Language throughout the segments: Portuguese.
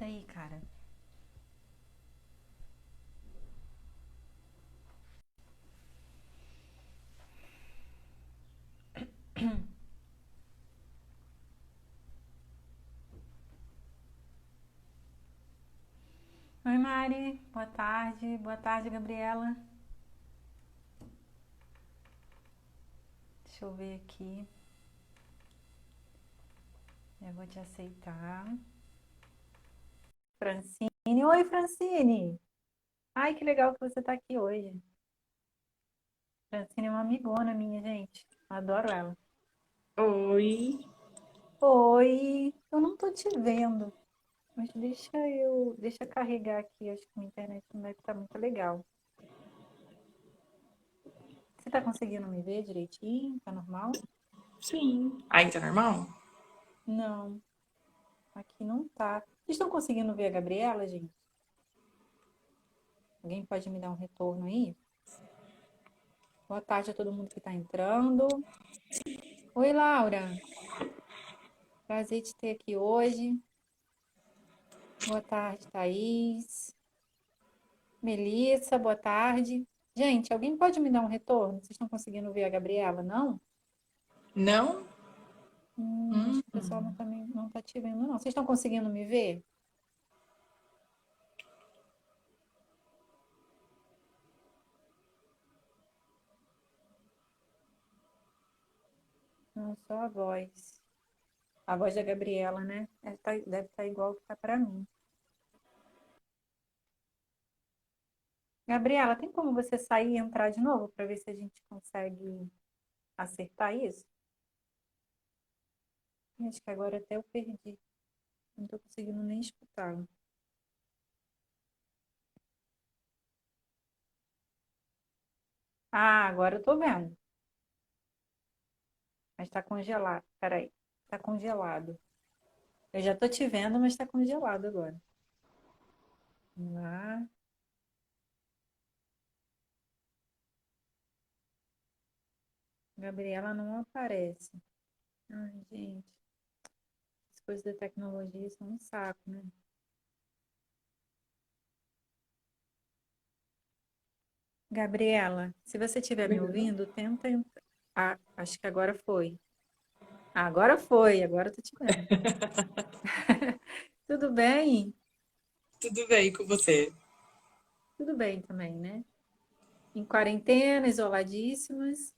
Eita aí, cara. Oi, Mari. Boa tarde. Boa tarde, Gabriela. Deixa eu ver aqui. Eu vou te aceitar. Francine. Oi, Francine. Ai, que legal que você tá aqui hoje. Francine é uma amigona minha, gente. Adoro ela. Oi. Oi. Eu não tô te vendo, mas deixa eu carregar aqui. Acho que minha internet não deve estar muito legal. Você tá conseguindo me ver direitinho? Tá normal? Sim. Aí tá normal? Não, aqui não tá. Vocês estão conseguindo ver a Gabriela, gente? Alguém pode me dar um retorno aí? Boa tarde a todo mundo que está entrando. Oi, Laura. Prazer te ter aqui hoje. Boa tarde, Thaís. Melissa, boa tarde. Gente, alguém pode me dar um retorno? Vocês estão conseguindo ver a Gabriela, não? Não? Acho que o pessoal não tá te vendo, não. Vocês estão conseguindo me ver? Não, só a voz. A voz da Gabriela, né? Deve estar igual que tá para mim. Gabriela, tem como você sair e entrar de novo para ver se a gente consegue acertar isso? Acho que agora até eu perdi. Não tô conseguindo nem escutá-lo. Ah, agora eu tô vendo. Mas tá congelado. Peraí. Tá congelado. Eu já tô te vendo, mas tá congelado agora. Vamos lá. Gabriela não aparece. Ai, gente. As coisas da tecnologia são um saco, né? Gabriela, se você estiver me Uhum. ouvindo, tenta. Ah, acho que agora foi. Ah, agora foi. Agora eu tô te vendo. Tudo bem? Tudo bem com você? Tudo bem também, né? Em quarentena, isoladíssimas.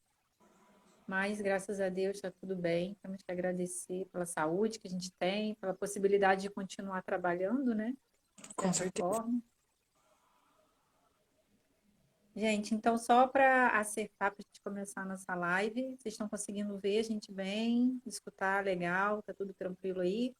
Mas, graças a Deus, está tudo bem. Temos que agradecer pela saúde que a gente tem, pela possibilidade de continuar trabalhando, né? De Com certa certeza. forma. Gente, então, só para acertar, para a gente começar a nossa live, vocês estão conseguindo ver a gente bem, escutar legal, tá tudo tranquilo aí?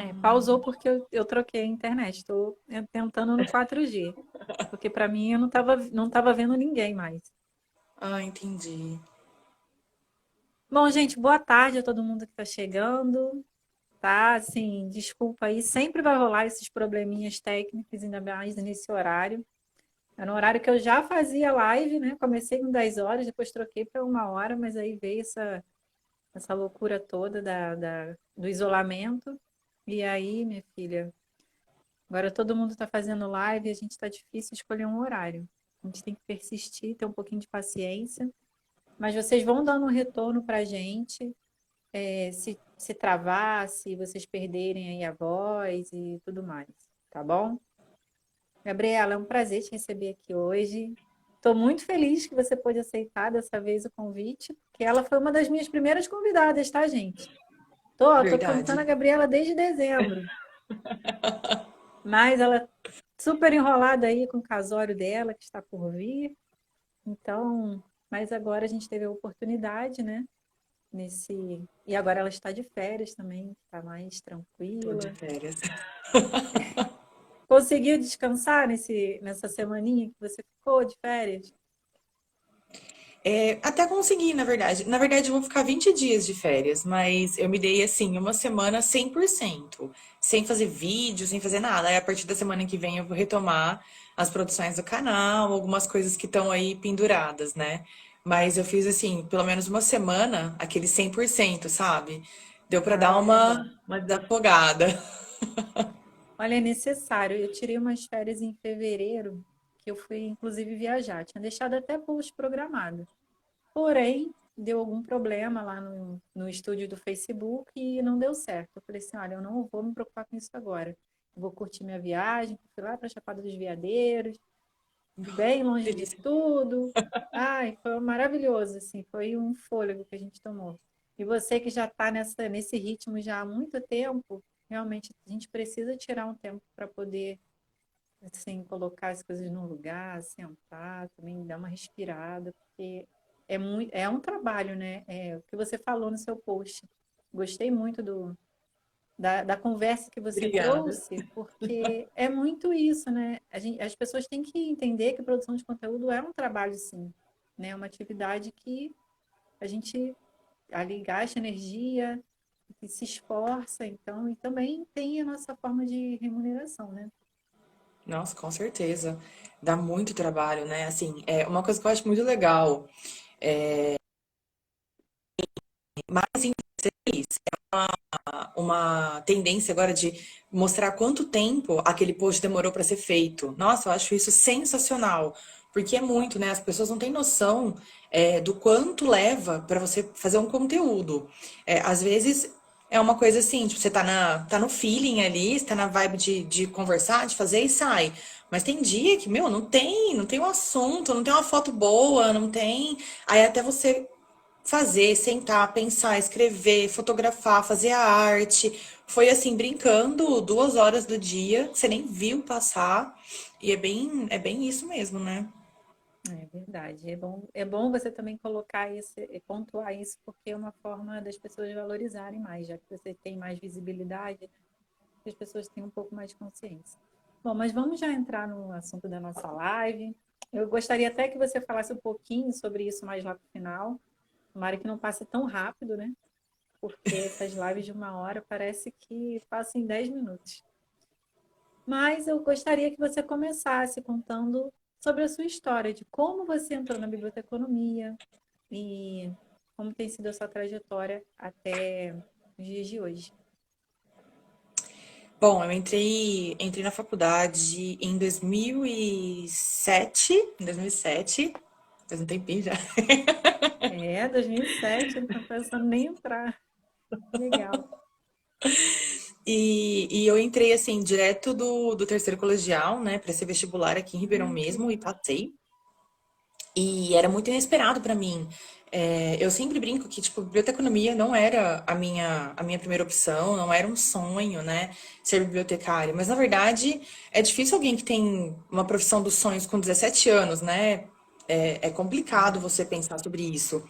É, pausou porque eu troquei a internet. Estou tentando no 4G, porque para mim eu não tava vendo ninguém mais. Ah, entendi. Bom, gente, boa tarde a todo mundo que está chegando. Tá, assim, desculpa aí, sempre vai rolar esses probleminhas técnicos, ainda mais nesse horário. Era um horário que eu já fazia live, né? Comecei com 10 horas, depois troquei para 1 hora, mas aí veio essa loucura toda do isolamento. E aí, minha filha, agora todo mundo está fazendo live e a gente está difícil escolher um horário. A gente tem que persistir, ter um pouquinho de paciência. Mas vocês vão dando um retorno para a gente se travar, se vocês perderem aí a voz e tudo mais, tá bom? Gabriela, é um prazer te receber aqui hoje. Estou muito feliz que você pôde aceitar dessa vez o convite, porque ela foi uma das minhas primeiras convidadas, tá, gente? Tô contando a Verdade. Gabriela desde dezembro, mas ela super enrolada aí com o casório dela, que está por vir. Então, mas agora a gente teve a oportunidade, né? E agora ela está de férias também, está mais Tô de tranquila. férias. Conseguiu descansar nessa semaninha que você ficou de férias? É, até consegui, na verdade. Na verdade, eu vou ficar 20 dias de férias, mas eu me dei, assim, uma semana 100%, sem fazer vídeo, sem fazer nada. Aí, a partir da semana que vem, eu vou retomar as produções do canal, algumas coisas que estão aí penduradas, né? Mas eu fiz, assim, pelo menos uma semana, aquele 100%, sabe? Deu pra dar Ah, é bom. uma desafogada. Olha, é necessário. Eu tirei umas férias em fevereiro, que eu fui inclusive viajar. Tinha deixado até post programado. Porém, deu algum problema lá no estúdio do Facebook e não deu certo. Eu falei assim: olha, eu não vou me preocupar com isso agora. Eu vou curtir minha viagem. Fui lá para a Chapada dos Veadeiros, bem longe de Delícia. tudo. Ai, foi maravilhoso, assim. Foi um fôlego que a gente tomou. E você que já está nesse ritmo já há muito tempo, realmente a gente precisa tirar um tempo para poder assim, colocar as coisas no lugar, sentar, também dar uma respirada, porque é um trabalho, né? É o que você falou no seu post. Gostei muito da conversa que você Obrigada. trouxe, porque é muito isso, né? As pessoas têm que entender que produção de conteúdo é um trabalho, sim, né? É uma atividade que a gente ali gasta energia, que se esforça, então, e também tem a nossa forma de remuneração, né? Nossa, com certeza. Dá muito trabalho, né? Assim, é uma coisa que eu acho muito legal. Mas em vocês, uma tendência agora de mostrar quanto tempo aquele post demorou para ser feito. Nossa, eu acho isso sensacional. Porque é muito, né? As pessoas não têm noção, do quanto leva para você fazer um conteúdo. Às vezes é uma coisa assim, tipo, você tá no feeling ali, você tá na vibe de conversar, de fazer e sai. Mas tem dia que, meu, não tem um assunto, não tem uma foto boa, não tem. Aí até você fazer, sentar, pensar, escrever, fotografar, fazer a arte. Foi assim, brincando 2 horas do dia, você nem viu passar. E é bem isso mesmo, né? É verdade. É bom você também colocar isso, pontuar isso, porque é uma forma das pessoas valorizarem mais, já que você tem mais visibilidade, que as pessoas têm um pouco mais de consciência. Bom, mas vamos já entrar no assunto da nossa live. Eu gostaria até que você falasse um pouquinho sobre isso mais lá para o final. Tomara que não passe tão rápido, né? Porque essas lives de uma hora parece que passam em 10 minutos. Mas eu gostaria que você começasse contando sobre a sua história, de como você entrou na biblioteconomia e como tem sido a sua trajetória até os dias de hoje. Bom, eu entrei na faculdade em 2007, faz um tempinho já. É, 2007, não estou pensando nem em entrar. Legal. E eu entrei assim, direto do terceiro colegial, né, para ser vestibular aqui em Ribeirão Que mesmo, e legal. passei. E era muito inesperado para mim. Eu sempre brinco que, tipo, biblioteconomia não era a minha primeira opção, não era um sonho, né, ser bibliotecária. Mas, na verdade, é difícil alguém que tem uma profissão dos sonhos com 17 anos, né? É complicado você pensar sobre isso.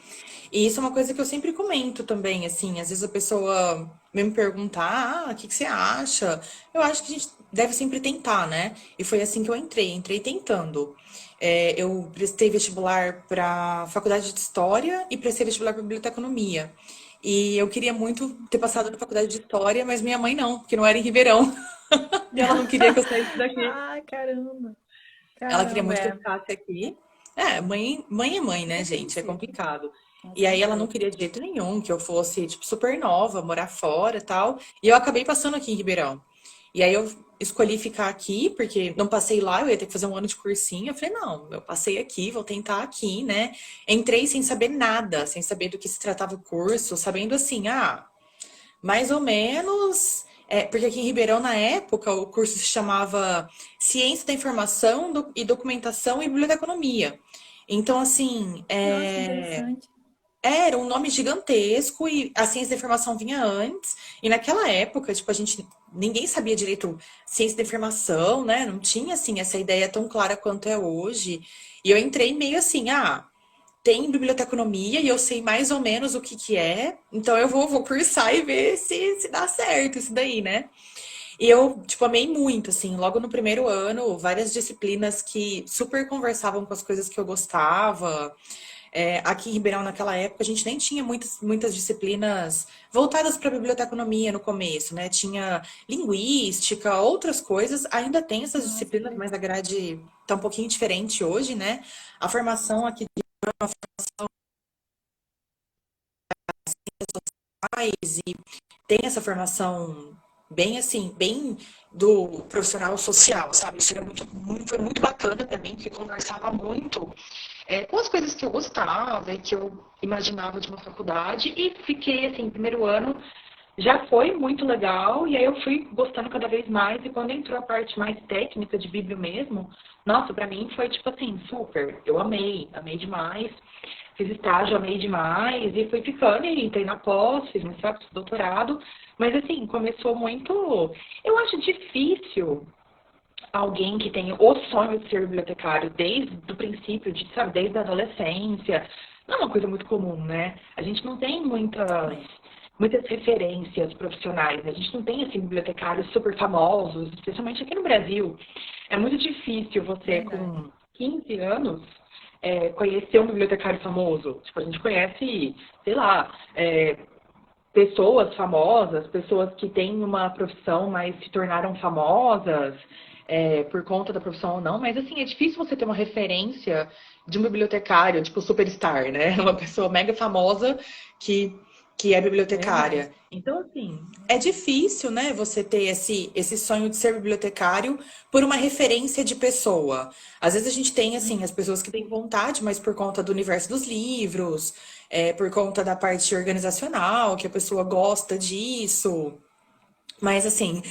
E isso é uma coisa que eu sempre comento também, assim, às vezes a pessoa vem me perguntar, o que que você acha? Eu acho que a gente deve sempre tentar, né? E foi assim que eu entrei tentando. Eu prestei vestibular para Faculdade de História e prestei vestibular para Biblioteconomia. E eu queria muito ter passado na Faculdade de História, mas minha mãe não, porque não era em Ribeirão. E ela não queria que eu saísse daqui. Ah, caramba. Ela queria Caramba, muito que eu é. ficasse aqui. Mãe é mãe, É né, gente? É compreensível, complicado. com E aí ela não certeza. queria de jeito nenhum que eu fosse, tipo, super nova, morar fora e tal. E eu acabei passando aqui em Ribeirão. E aí eu escolhi ficar aqui, porque não passei lá, eu ia ter que fazer um ano de cursinho. Eu falei, não, eu passei aqui, vou tentar aqui, né? Entrei sem saber nada, sem saber do que se tratava o curso, sabendo assim, mais ou menos. Porque aqui em Ribeirão, na época, o curso se chamava Ciência da Informação e Documentação e Biblioteconomia. Então, assim, Nossa, interessante. era um nome gigantesco e a ciência da informação vinha antes. E naquela época, tipo, ninguém sabia direito ciência da informação, né? Não tinha, assim, essa ideia tão clara quanto é hoje. E eu entrei meio assim, tem biblioteconomia e eu sei mais ou menos o que que é, então eu vou cursar e ver se dá certo isso daí, né? E eu, tipo, amei muito, assim, logo no primeiro ano, várias disciplinas que super conversavam com as coisas que eu gostava. Aqui em Ribeirão, naquela época, a gente nem tinha muitas disciplinas voltadas para biblioteconomia no começo, né? Tinha linguística, outras coisas. Ainda tem essas Nossa, que disciplinas, mas a legal. grade tá um pouquinho diferente hoje, né? A formação aqui faz e tem essa formação bem assim, bem do profissional social, sabe? Isso era foi muito bacana também, que conversava muito com as coisas que eu gostava e que eu imaginava de uma faculdade. E fiquei, assim, primeiro ano já foi muito legal, e aí eu fui gostando cada vez mais. E quando entrou a parte mais técnica de Bíblia mesmo, nossa, pra mim foi tipo assim, super. Eu amei demais. Fiz estágio, amei demais, e fui ficando, e entrei na pós, fiz mestrado, fiz doutorado. Mas assim, começou muito. Eu acho difícil alguém que tem o sonho de ser bibliotecário desde o princípio, sabe, desde a adolescência. Não é uma coisa muito comum, né? A gente não tem É, muitas referências profissionais, né? A gente não tem, assim, bibliotecários super famosos, especialmente aqui no Brasil. É muito difícil você, verdade. com 15 anos, conhecer um bibliotecário famoso. Tipo, a gente conhece, sei lá, pessoas famosas, pessoas que têm uma profissão, mas se tornaram famosas por conta da profissão ou não, mas assim, é difícil você ter uma referência de um bibliotecário, tipo superstar, né? Uma pessoa mega famosa que, que é Verdade. bibliotecária. Então, assim, é difícil, né, você ter esse sonho de ser bibliotecário por uma referência de pessoa. Às vezes a gente tem, assim, as pessoas que têm vontade, mas por conta do universo dos livros, por conta da parte organizacional, que a pessoa gosta disso. Mas assim,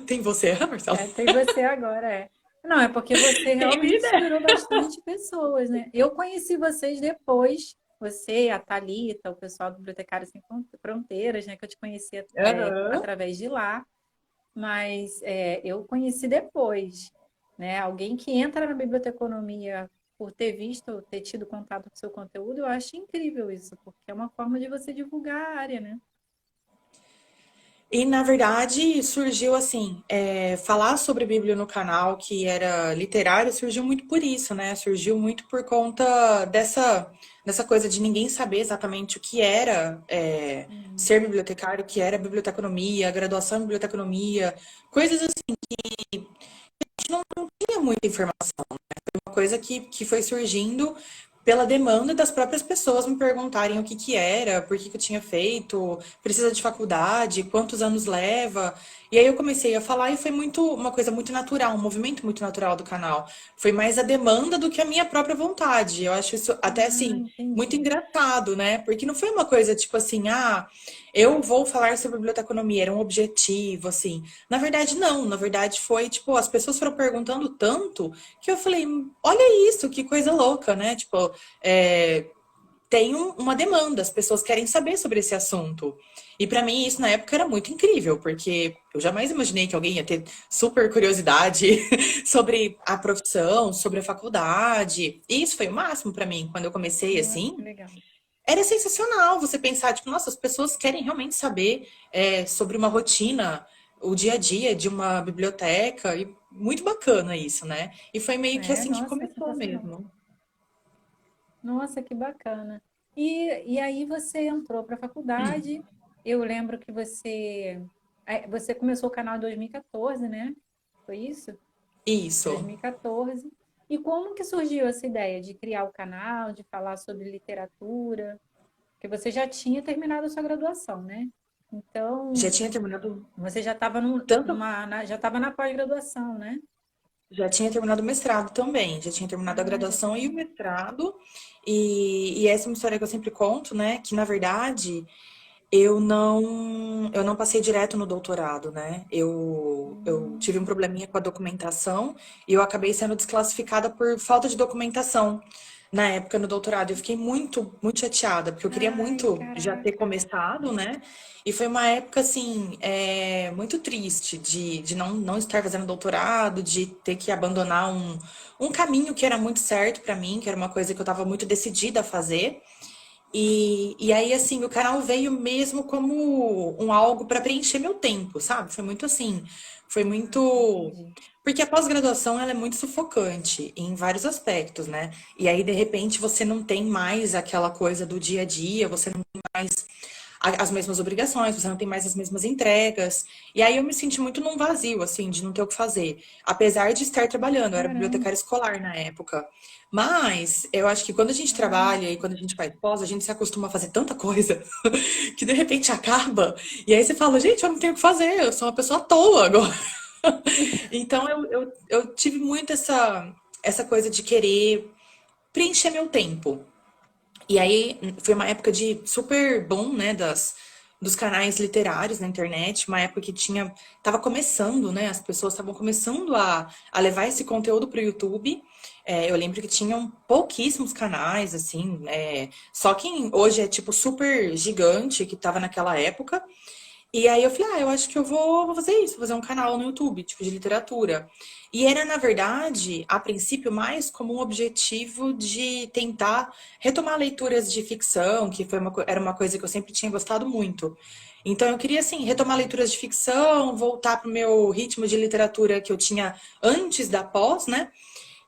tem você, Marcelo? Tem você agora, é. Não, é porque você Tem realmente vida. inspirou bastante pessoas, né? Eu conheci vocês depois, você, a Thalita, o pessoal do Bibliotecários Sem Fronteiras, né? Que eu te conhecia Aham. através de lá, mas eu conheci depois, né? Alguém que entra na biblioteconomia por ter visto, ter tido contato com o seu conteúdo, eu acho incrível isso, porque é uma forma de você divulgar a área, né? E na verdade surgiu assim, falar sobre Bíblia no canal, que era literário, surgiu muito por isso, né? Surgiu muito por conta dessa coisa de ninguém saber exatamente o que era Hum, ser bibliotecário, o que era biblioteconomia, graduação em biblioteconomia, coisas assim, a gente não tinha muita informação. Uma coisa que foi surgindo pela demanda das próprias pessoas me perguntarem o que que era, por que que eu tinha feito, precisa de faculdade, quantos anos leva. E aí eu comecei a falar e foi uma coisa muito natural, um movimento muito natural do canal. Foi mais a demanda do que a minha própria vontade. Eu acho isso até assim muito entendi. engraçado, né? Porque não foi uma coisa tipo assim, eu vou falar sobre biblioteconomia, era um objetivo, assim. Na verdade, não. Na verdade, foi tipo, as pessoas foram perguntando tanto que eu falei, olha isso, que coisa louca, né? Tipo, tem uma demanda, as pessoas querem saber sobre esse assunto. E pra mim isso na época era muito incrível, porque eu jamais imaginei que alguém ia ter super curiosidade sobre a profissão, sobre a faculdade. E isso foi o máximo pra mim quando eu comecei Nossa, que assim. legal. Era sensacional você pensar, tipo, nossa, as pessoas querem realmente saber sobre uma rotina, o dia a dia de uma biblioteca, e muito bacana isso, né? E foi meio que assim que Nossa, é começou sensacional. mesmo. Nossa, que bacana. E aí você entrou para a faculdade. Eu lembro que você começou o canal em 2014, né? Foi isso? Isso. 2014. E como que surgiu essa ideia de criar o canal, de falar sobre literatura? Porque você já tinha terminado a sua graduação, né? Já Então, tinha terminado você já estava tanto, já estava na pós-graduação, né? já tinha terminado o mestrado também, já tinha terminado a Ah, já graduação e o tinha. mestrado. E essa é uma história que eu sempre conto, né? Que na verdade Eu não passei direto no doutorado, né? Eu tive um probleminha com a documentação e eu acabei sendo desclassificada por falta de documentação na época no doutorado. Eu fiquei muito, muito chateada, porque eu queria Ai, muito já ter caraca. começado, né? E foi uma época, assim, muito triste de não estar fazendo doutorado, de ter que abandonar um caminho que era muito certo pra mim, que era uma coisa que eu estava muito decidida a fazer. E aí, assim, o canal veio mesmo como um algo para preencher meu tempo, sabe? Foi muito assim, foi Ah, muito. entendi. Porque a pós-graduação ela é muito sufocante em vários aspectos, né? E aí, de repente, você não tem mais aquela coisa do dia a dia, você não tem mais as mesmas obrigações, você não tem mais as mesmas entregas. E aí eu me senti muito num vazio, assim, de não ter o que fazer. Apesar de estar trabalhando, eu era Caramba. bibliotecária escolar na época. Mas eu acho que quando a gente Ah, trabalha e quando a gente faz pós, a gente se acostuma a fazer tanta coisa que de repente acaba. E aí você fala, gente, eu não tenho o que fazer, eu sou uma pessoa à toa agora. Então eu tive muito essa coisa de querer preencher meu tempo. E aí foi uma época de super boom, né, dos canais literários na internet, uma época que tava começando, né, as pessoas estavam começando a levar esse conteúdo para o YouTube. Eu lembro que tinham pouquíssimos canais, assim, só quem hoje é tipo super gigante, que tava naquela época. E aí eu falei, eu acho que eu vou fazer isso, vou fazer um canal no YouTube, tipo, de literatura. E era, na verdade, a princípio, mais como um objetivo de tentar retomar leituras de ficção, que era uma coisa que eu sempre tinha gostado muito. Então eu queria, assim, retomar leituras de ficção, voltar pro meu ritmo de literatura que eu tinha antes da pós, né?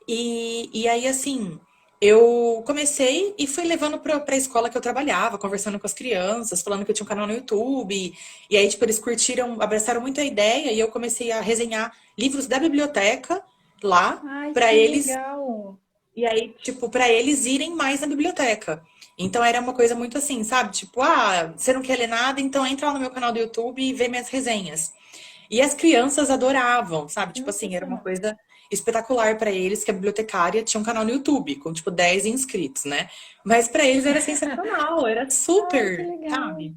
E aí, assim, eu comecei e fui levando pra escola que eu trabalhava, conversando com as crianças, falando que eu tinha um canal no YouTube. E aí, tipo, eles curtiram, abraçaram muito a ideia e eu comecei a resenhar livros da biblioteca lá ai, pra que eles. legal. E aí, tipo, pra eles irem mais na biblioteca. Então era uma coisa muito assim, sabe? Tipo, você não quer ler nada, então entra lá no meu canal do YouTube e vê minhas resenhas. E as crianças adoravam, sabe? Tipo assim, era uma Sensacional. coisa espetacular pra eles que a bibliotecária tinha um canal no YouTube com tipo 10 inscritos, né? Mas pra eles era sensacional, era Ai, que super, legal. sabe?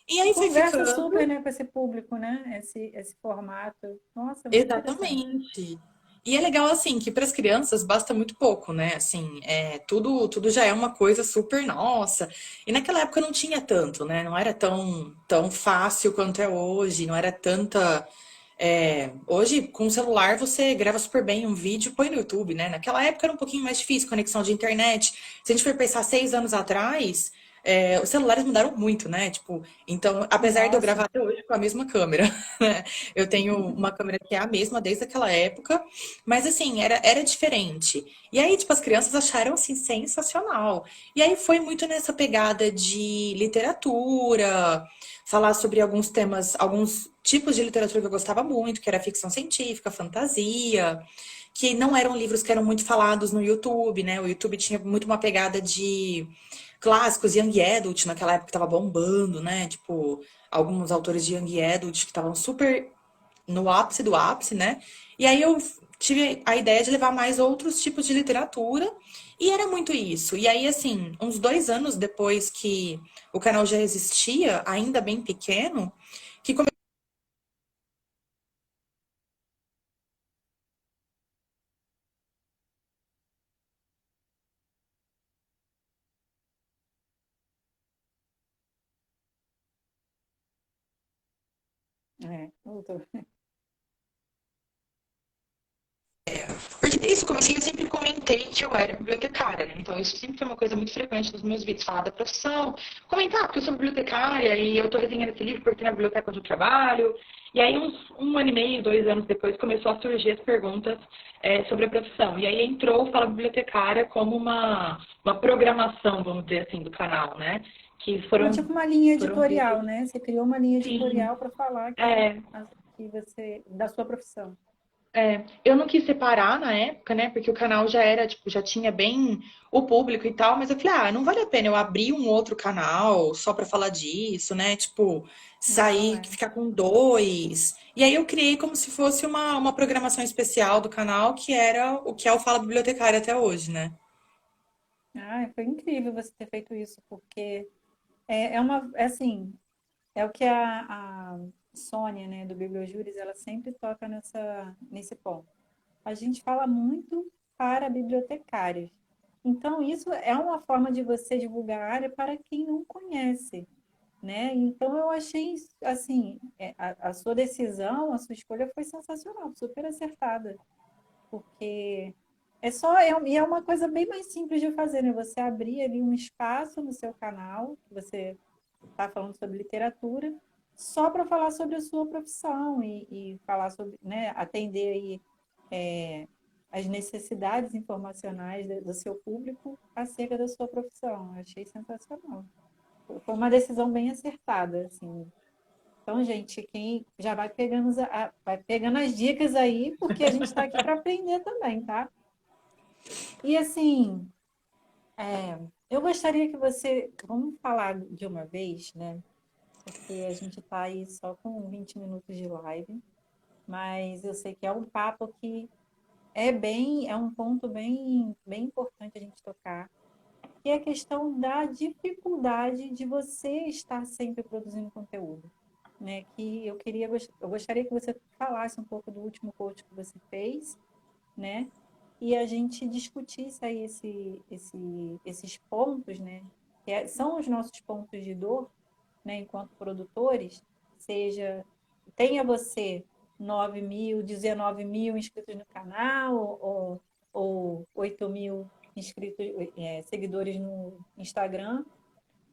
E aí foi Conversa super, ficando. né, com esse público, né? Esse formato. Nossa, muito interessante. Exatamente. E é legal assim que para as crianças basta muito pouco, né? Assim, tudo já é uma coisa super nossa. E naquela época não tinha tanto, né? Não era tão fácil quanto é hoje, não era tanta. Hoje, com o celular, você grava super bem um vídeo e põe no YouTube, né? Naquela época era um pouquinho mais difícil, conexão de internet. Se a gente for pensar 6 anos atrás, os celulares mudaram muito, né? Tipo, então, apesar de eu gravar Nossa. até hoje com a mesma câmera, né? Eu tenho uma câmera que é a mesma desde aquela época, mas assim, era diferente. E aí, tipo, as crianças acharam assim sensacional. E aí foi muito nessa pegada de literatura, falar sobre alguns temas, alguns tipos de literatura que eu gostava muito, que era ficção científica, fantasia, que não eram livros que eram muito falados no YouTube, né? O YouTube tinha muito uma pegada de clássicos, Young Adult, naquela época que tava bombando, né? Tipo, alguns autores de Young Adult que estavam super no ápice do ápice, né? E aí eu tive a ideia de levar mais outros tipos de literatura, e era muito isso. E aí, assim, uns 2 anos depois que o canal já existia, ainda bem pequeno, que Voltou. Porque desde o começo eu sempre comentei que eu era bibliotecária, né? Então isso sempre foi uma coisa muito frequente nos meus vídeos, falar da profissão, comentar porque eu sou bibliotecária e eu tô resenhando esse livro porque tem na biblioteca onde eu trabalho. E aí uns 1 ano e meio, 2 anos depois, começou a surgir as perguntas sobre a profissão. E aí entrou o Fala Bibliotecária como uma programação, vamos dizer assim, do canal, né? Que Tipo foram, uma linha foram editorial, vídeos, né? Você criou uma linha sim, editorial para falar é, que você da sua profissão. eu não quis separar na época, né? Porque o canal já era, tipo, já tinha bem o público e tal, mas eu falei, não vale a pena eu abrir um outro canal só pra falar disso, né? Tipo, Não, sair, ficar com dois. E aí eu criei como se fosse uma programação especial do canal, que era o que é o Fala Bibliotecária até hoje, né? Foi incrível você ter feito isso, porque é assim, É o que a Sônia, né, do Bibliojúris, ela sempre toca nesse ponto. A gente fala muito para bibliotecários. Então, isso é uma forma de você divulgar a área para quem não conhece, né? Então, eu achei, assim, a sua decisão, a sua escolha foi sensacional, super acertada, porque e é uma coisa bem mais simples de fazer, né? Você abrir ali um espaço no seu canal, que você está falando sobre literatura, só para falar sobre a sua profissão e falar sobre, né, atender aí as necessidades informacionais do seu público acerca da sua profissão. Eu achei sensacional. Foi uma decisão bem acertada, assim. Então, gente, quem já vai pegando, vai pegando as dicas aí, porque a gente está aqui para aprender também, tá? E assim, eu gostaria que você, vamos falar de uma vez, né? Porque a gente está aí só com 20 minutos de live, mas eu sei que é um papo que é um ponto bem importante a gente tocar, que é a questão da dificuldade de você estar sempre produzindo conteúdo, né? Que eu gostaria que você falasse um pouco do último post que você fez, né? E a gente discutisse aí esses pontos, né? São os nossos pontos de dor, né? Enquanto produtores, seja tenha você 9.000, 19.000 inscritos no canal ou 8.000 inscritos, seguidores no Instagram,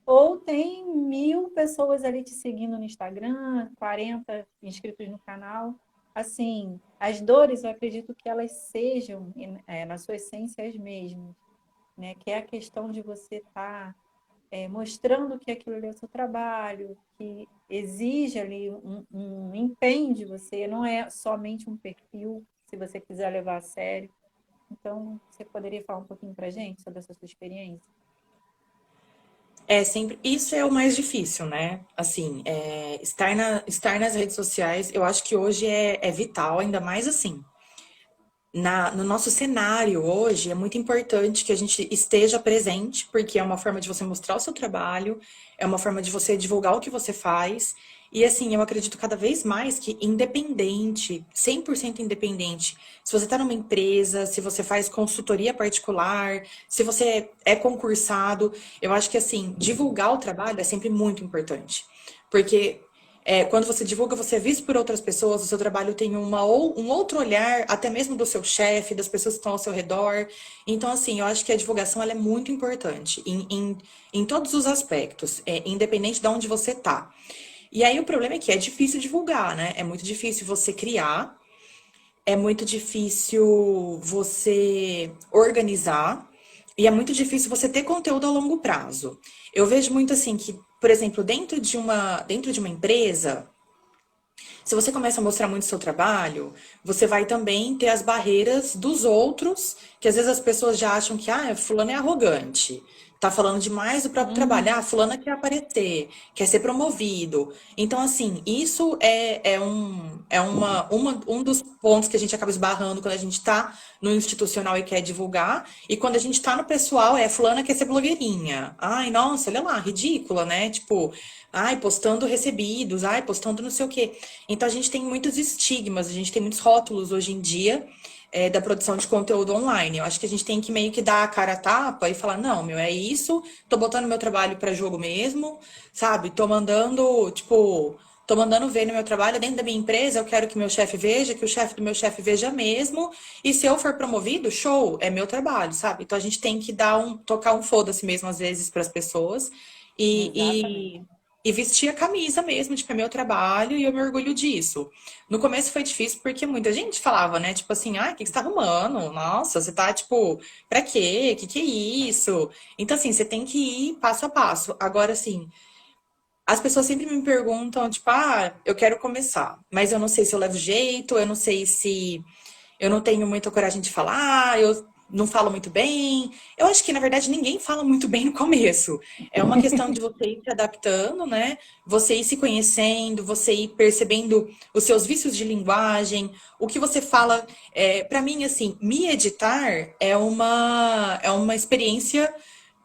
ou tem 1.000 pessoas ali te seguindo no Instagram, 40 inscritos no canal. Assim, as dores, eu acredito que elas sejam, na sua essência, as mesmas, né? Que é a questão de você estar mostrando que aquilo ali é o seu trabalho, que exige ali um empenho de você, não é somente um perfil, se você quiser levar a sério. Então, você poderia falar um pouquinho para a gente sobre essa sua experiência? É sempre, isso é o mais difícil, né? Assim, estar nas redes sociais, eu acho que hoje é vital, ainda mais assim. No nosso cenário hoje, é muito importante que a gente esteja presente, porque é uma forma de você mostrar o seu trabalho, é uma forma de você divulgar o que você faz. E assim, eu acredito cada vez mais que independente, 100% independente, se você está numa empresa, se você faz consultoria particular, se você é concursado, eu acho que assim, divulgar o trabalho é sempre muito importante. Porque quando você divulga, você é visto por outras pessoas, o seu trabalho tem um outro olhar, até mesmo do seu chefe, das pessoas que estão ao seu redor. Então, assim, eu acho que a divulgação ela é muito importante em todos os aspectos, independente de onde você tá. E aí o problema é que é difícil divulgar, né? É muito difícil você criar, é muito difícil você organizar e é muito difícil você ter conteúdo a longo prazo. Eu vejo muito assim que, por exemplo, dentro de uma empresa, se você começa a mostrar muito seu trabalho, você vai também ter as barreiras dos outros, que às vezes as pessoas já acham que, fulano é arrogante, tá falando demais do próprio trabalho, Uhum. fulano quer aparecer, quer ser promovido. Então, assim, isso um dos pontos que a gente acaba esbarrando quando a gente tá no institucional e quer divulgar, e quando a gente tá no pessoal, fulana quer ser blogueirinha. Ai, nossa, olha lá, ridícula, né? Tipo, ai, postando recebidos, ai, postando não sei o quê. Então a gente tem muitos estigmas, a gente tem muitos rótulos hoje em dia da produção de conteúdo online. Eu acho que a gente tem que meio que dar a cara a tapa e falar, não, meu, é isso, tô botando meu trabalho para jogo mesmo, sabe? Tô mandando ver no meu trabalho dentro da minha empresa, eu quero que meu chefe veja, que o chefe do meu chefe veja mesmo, e se eu for promovido, show, é meu trabalho, sabe? Então a gente tem que tocar um foda-se mesmo às vezes para as pessoas e, Exatamente. e e vestir a camisa mesmo, tipo, é meu trabalho e eu me orgulho disso. No começo foi difícil porque muita gente falava, né? Tipo assim, o que você tá arrumando? Nossa, você tá, tipo, pra quê? Que é isso? Então, assim, você tem que ir passo a passo. Agora, assim, as pessoas sempre me perguntam, tipo, eu quero começar, mas eu não sei se eu levo jeito, eu não sei se eu não tenho muita coragem de falar, eu não falo muito bem. Eu acho que, na verdade, ninguém fala muito bem no começo. É uma questão de você ir se adaptando, né? Você ir se conhecendo, você ir percebendo os seus vícios de linguagem, o que você fala. Para mim, assim, me editar é uma experiência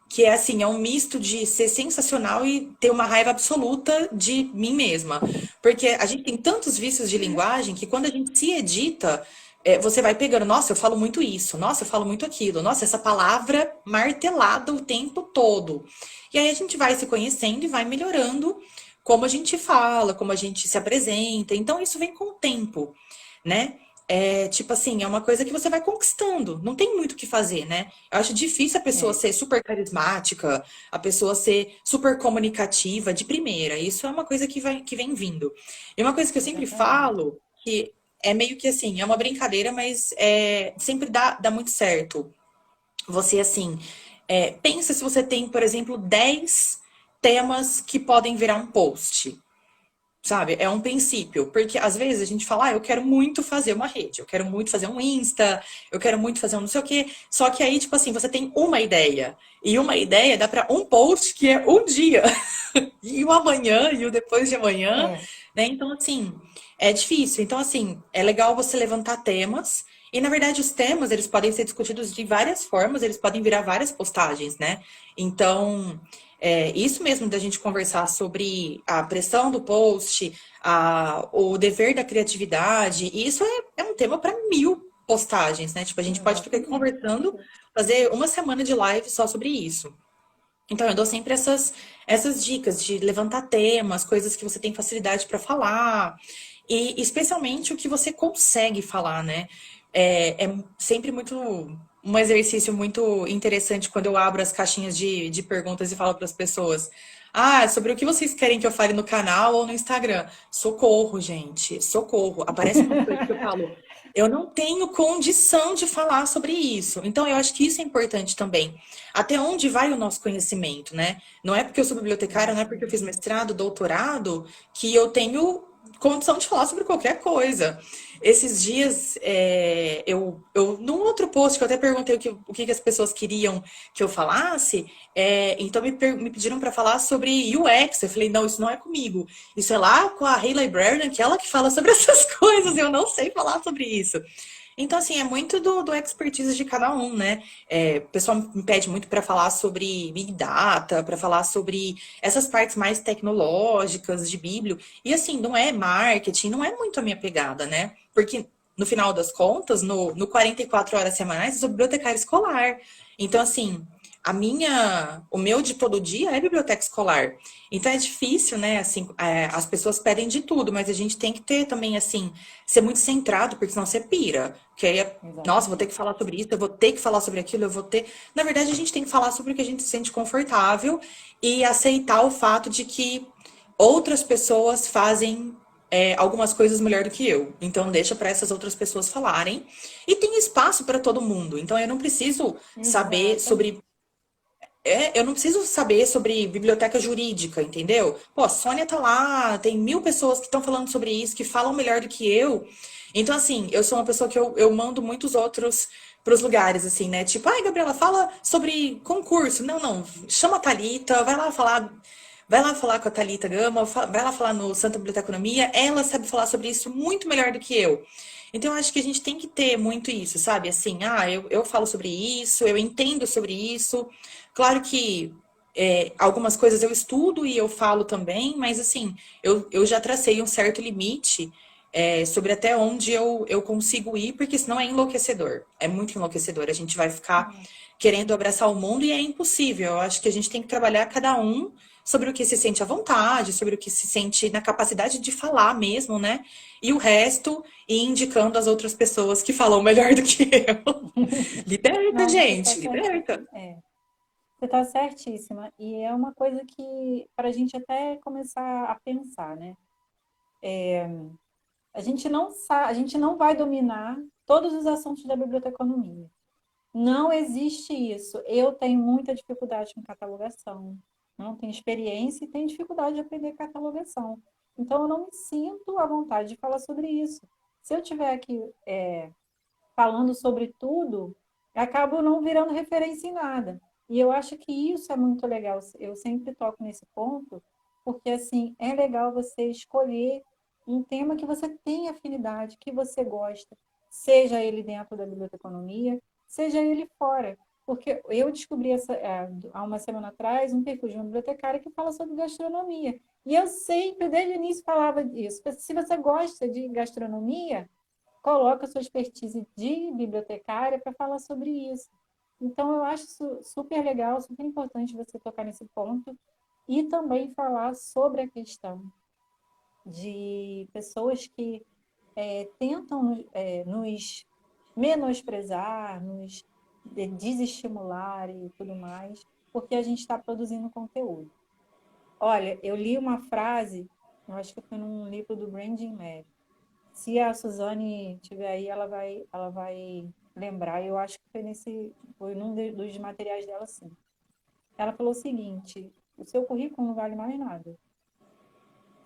que é assim, é um misto de ser sensacional e ter uma raiva absoluta de mim mesma. Porque a gente tem tantos vícios de linguagem que quando a gente se edita, você vai pegando, nossa, eu falo muito isso, nossa, eu falo muito aquilo, nossa, essa palavra martelada o tempo todo. E aí a gente vai se conhecendo e vai melhorando como a gente fala, como a gente se apresenta. Então isso vem com o tempo, né? É, tipo assim, é uma coisa que você vai conquistando, não tem muito o que fazer, né? Eu acho difícil a pessoa É, ser super carismática, a pessoa ser super comunicativa de primeira. Isso é uma coisa que vem vindo. E uma coisa que eu sempre exatamente. falo, que é meio que assim, é uma brincadeira, mas sempre dá muito certo. Você, assim, pensa se você tem, por exemplo, 10 temas que podem virar um post. Sabe? É um princípio, porque às vezes a gente fala, eu quero muito fazer uma rede, eu quero muito fazer um Insta, eu quero muito fazer um não sei o quê. Só que aí, tipo assim, você tem uma ideia. E uma ideia dá para um post que é um dia, e o amanhã, e o depois de amanhã, É, né? Então, assim, é difícil. Então, assim, é legal você levantar temas. E, na verdade, os temas, eles podem ser discutidos de várias formas, eles podem virar várias postagens, né? Então, isso mesmo da gente conversar sobre a pressão do post, o dever da criatividade, isso é um tema para 1000 postagens, né? Tipo, a gente pode ficar aqui exatamente. conversando, fazer uma semana de live só sobre isso. Então, eu dou sempre essas dicas de levantar temas, coisas que você tem facilidade para falar, e especialmente o que você consegue falar, né? É sempre muito um exercício muito interessante quando eu abro as caixinhas de perguntas e falo para as pessoas. Ah, sobre o que vocês querem que eu fale no canal ou no Instagram? Socorro, gente, socorro. Aparece umas coisas que eu falo. Eu não tenho condição de falar sobre isso. Então, eu acho que isso é importante também. Até onde vai o nosso conhecimento, né? Não é porque eu sou bibliotecária, não é porque eu fiz Exatamente. mestrado, doutorado, que eu tenho condição de falar sobre qualquer coisa. Esses dias, num outro post que eu até perguntei o que as pessoas queriam que eu falasse, então me pediram para falar sobre UX. Eu falei, não, isso não é comigo. Isso é lá com a Hayley Brennan, que é ela que fala sobre essas coisas. Eu não sei falar sobre isso. Então, assim, é muito do expertise de cada um, né? O pessoal me pede muito para falar sobre Big Data, para falar sobre essas partes mais tecnológicas de Bíblio. E, assim, não é marketing, não é muito a minha pegada, né? Porque, no final das contas, no 44 horas semanais, eu sou bibliotecária escolar. Então, assim, o meu de todo dia é biblioteca escolar. Então é difícil, né? Assim, as pessoas pedem de tudo, mas a gente tem que ter também, assim, ser muito centrado, porque senão você pira. Porque aí, nossa, vou ter que Exatamente. falar sobre isso, eu vou ter que falar sobre aquilo, eu vou ter. Na verdade, a gente tem que falar sobre o que a gente se sente confortável e aceitar o fato de que outras pessoas fazem algumas coisas melhor do que eu. Então, deixa para essas outras pessoas falarem. E tem espaço para todo mundo. Então, eu não preciso saber sobre Exatamente. eu não preciso saber sobre biblioteca jurídica, entendeu? Pô, a Sônia tá lá, tem 1000 pessoas que estão falando sobre isso, que falam melhor do que eu. Então, assim, eu sou uma pessoa que eu mando muitos outros pros lugares, assim, né? Tipo, ai, Gabriela, fala sobre concurso. Não, não, chama a Thalita, vai lá falar com a Thalita Gama, vai lá falar no Santa Biblioteconomia, ela sabe falar sobre isso muito melhor do que eu. Então, eu acho que a gente tem que ter muito isso, sabe? Assim, eu falo sobre isso, eu entendo sobre isso. Claro que algumas coisas eu estudo e eu falo também, mas assim, eu já tracei um certo limite sobre até onde eu consigo ir, porque senão é enlouquecedor. É muito enlouquecedor. A gente vai ficar querendo abraçar o mundo e é impossível. Eu acho que a gente tem que trabalhar cada um sobre o que se sente à vontade, sobre o que se sente na capacidade de falar mesmo, né? E o resto ir indicando as outras pessoas que falam melhor do que eu. Liberta, Não, você está gente, certíssima. liberta. Você está certíssima. E é uma coisa que, para a gente até começar a pensar, né? A gente não vai dominar todos os assuntos da biblioteconomia. Não existe isso. Eu tenho muita dificuldade com catalogação. Não tenho experiência e tenho dificuldade de aprender catalogação. Então, eu não me sinto à vontade de falar sobre isso. Se eu estiver aqui falando sobre tudo, acabo não virando referência em nada. E eu acho que isso é muito legal. Eu sempre toco nesse ponto, porque assim, é legal você escolher um tema que você tem afinidade, que você gosta, seja ele dentro da biblioteconomia, seja ele fora. Porque eu descobri há uma semana atrás um perfil de uma bibliotecária que fala sobre gastronomia. E eu sempre, desde o início, falava disso. Se você gosta de gastronomia, coloca a sua expertise de bibliotecária para falar sobre isso. Então, eu acho super legal, super importante você tocar nesse ponto e também falar sobre a questão de pessoas que tentam nos menosprezar, nos desestimular e tudo mais, porque a gente está produzindo conteúdo. Olha, eu li uma frase, eu acho que foi num livro do Branding Mad. Se a Suzane tiver aí, ela vai lembrar. Eu acho que foi num dos materiais dela, sim. Ela falou o seguinte: o seu currículo não vale mais nada.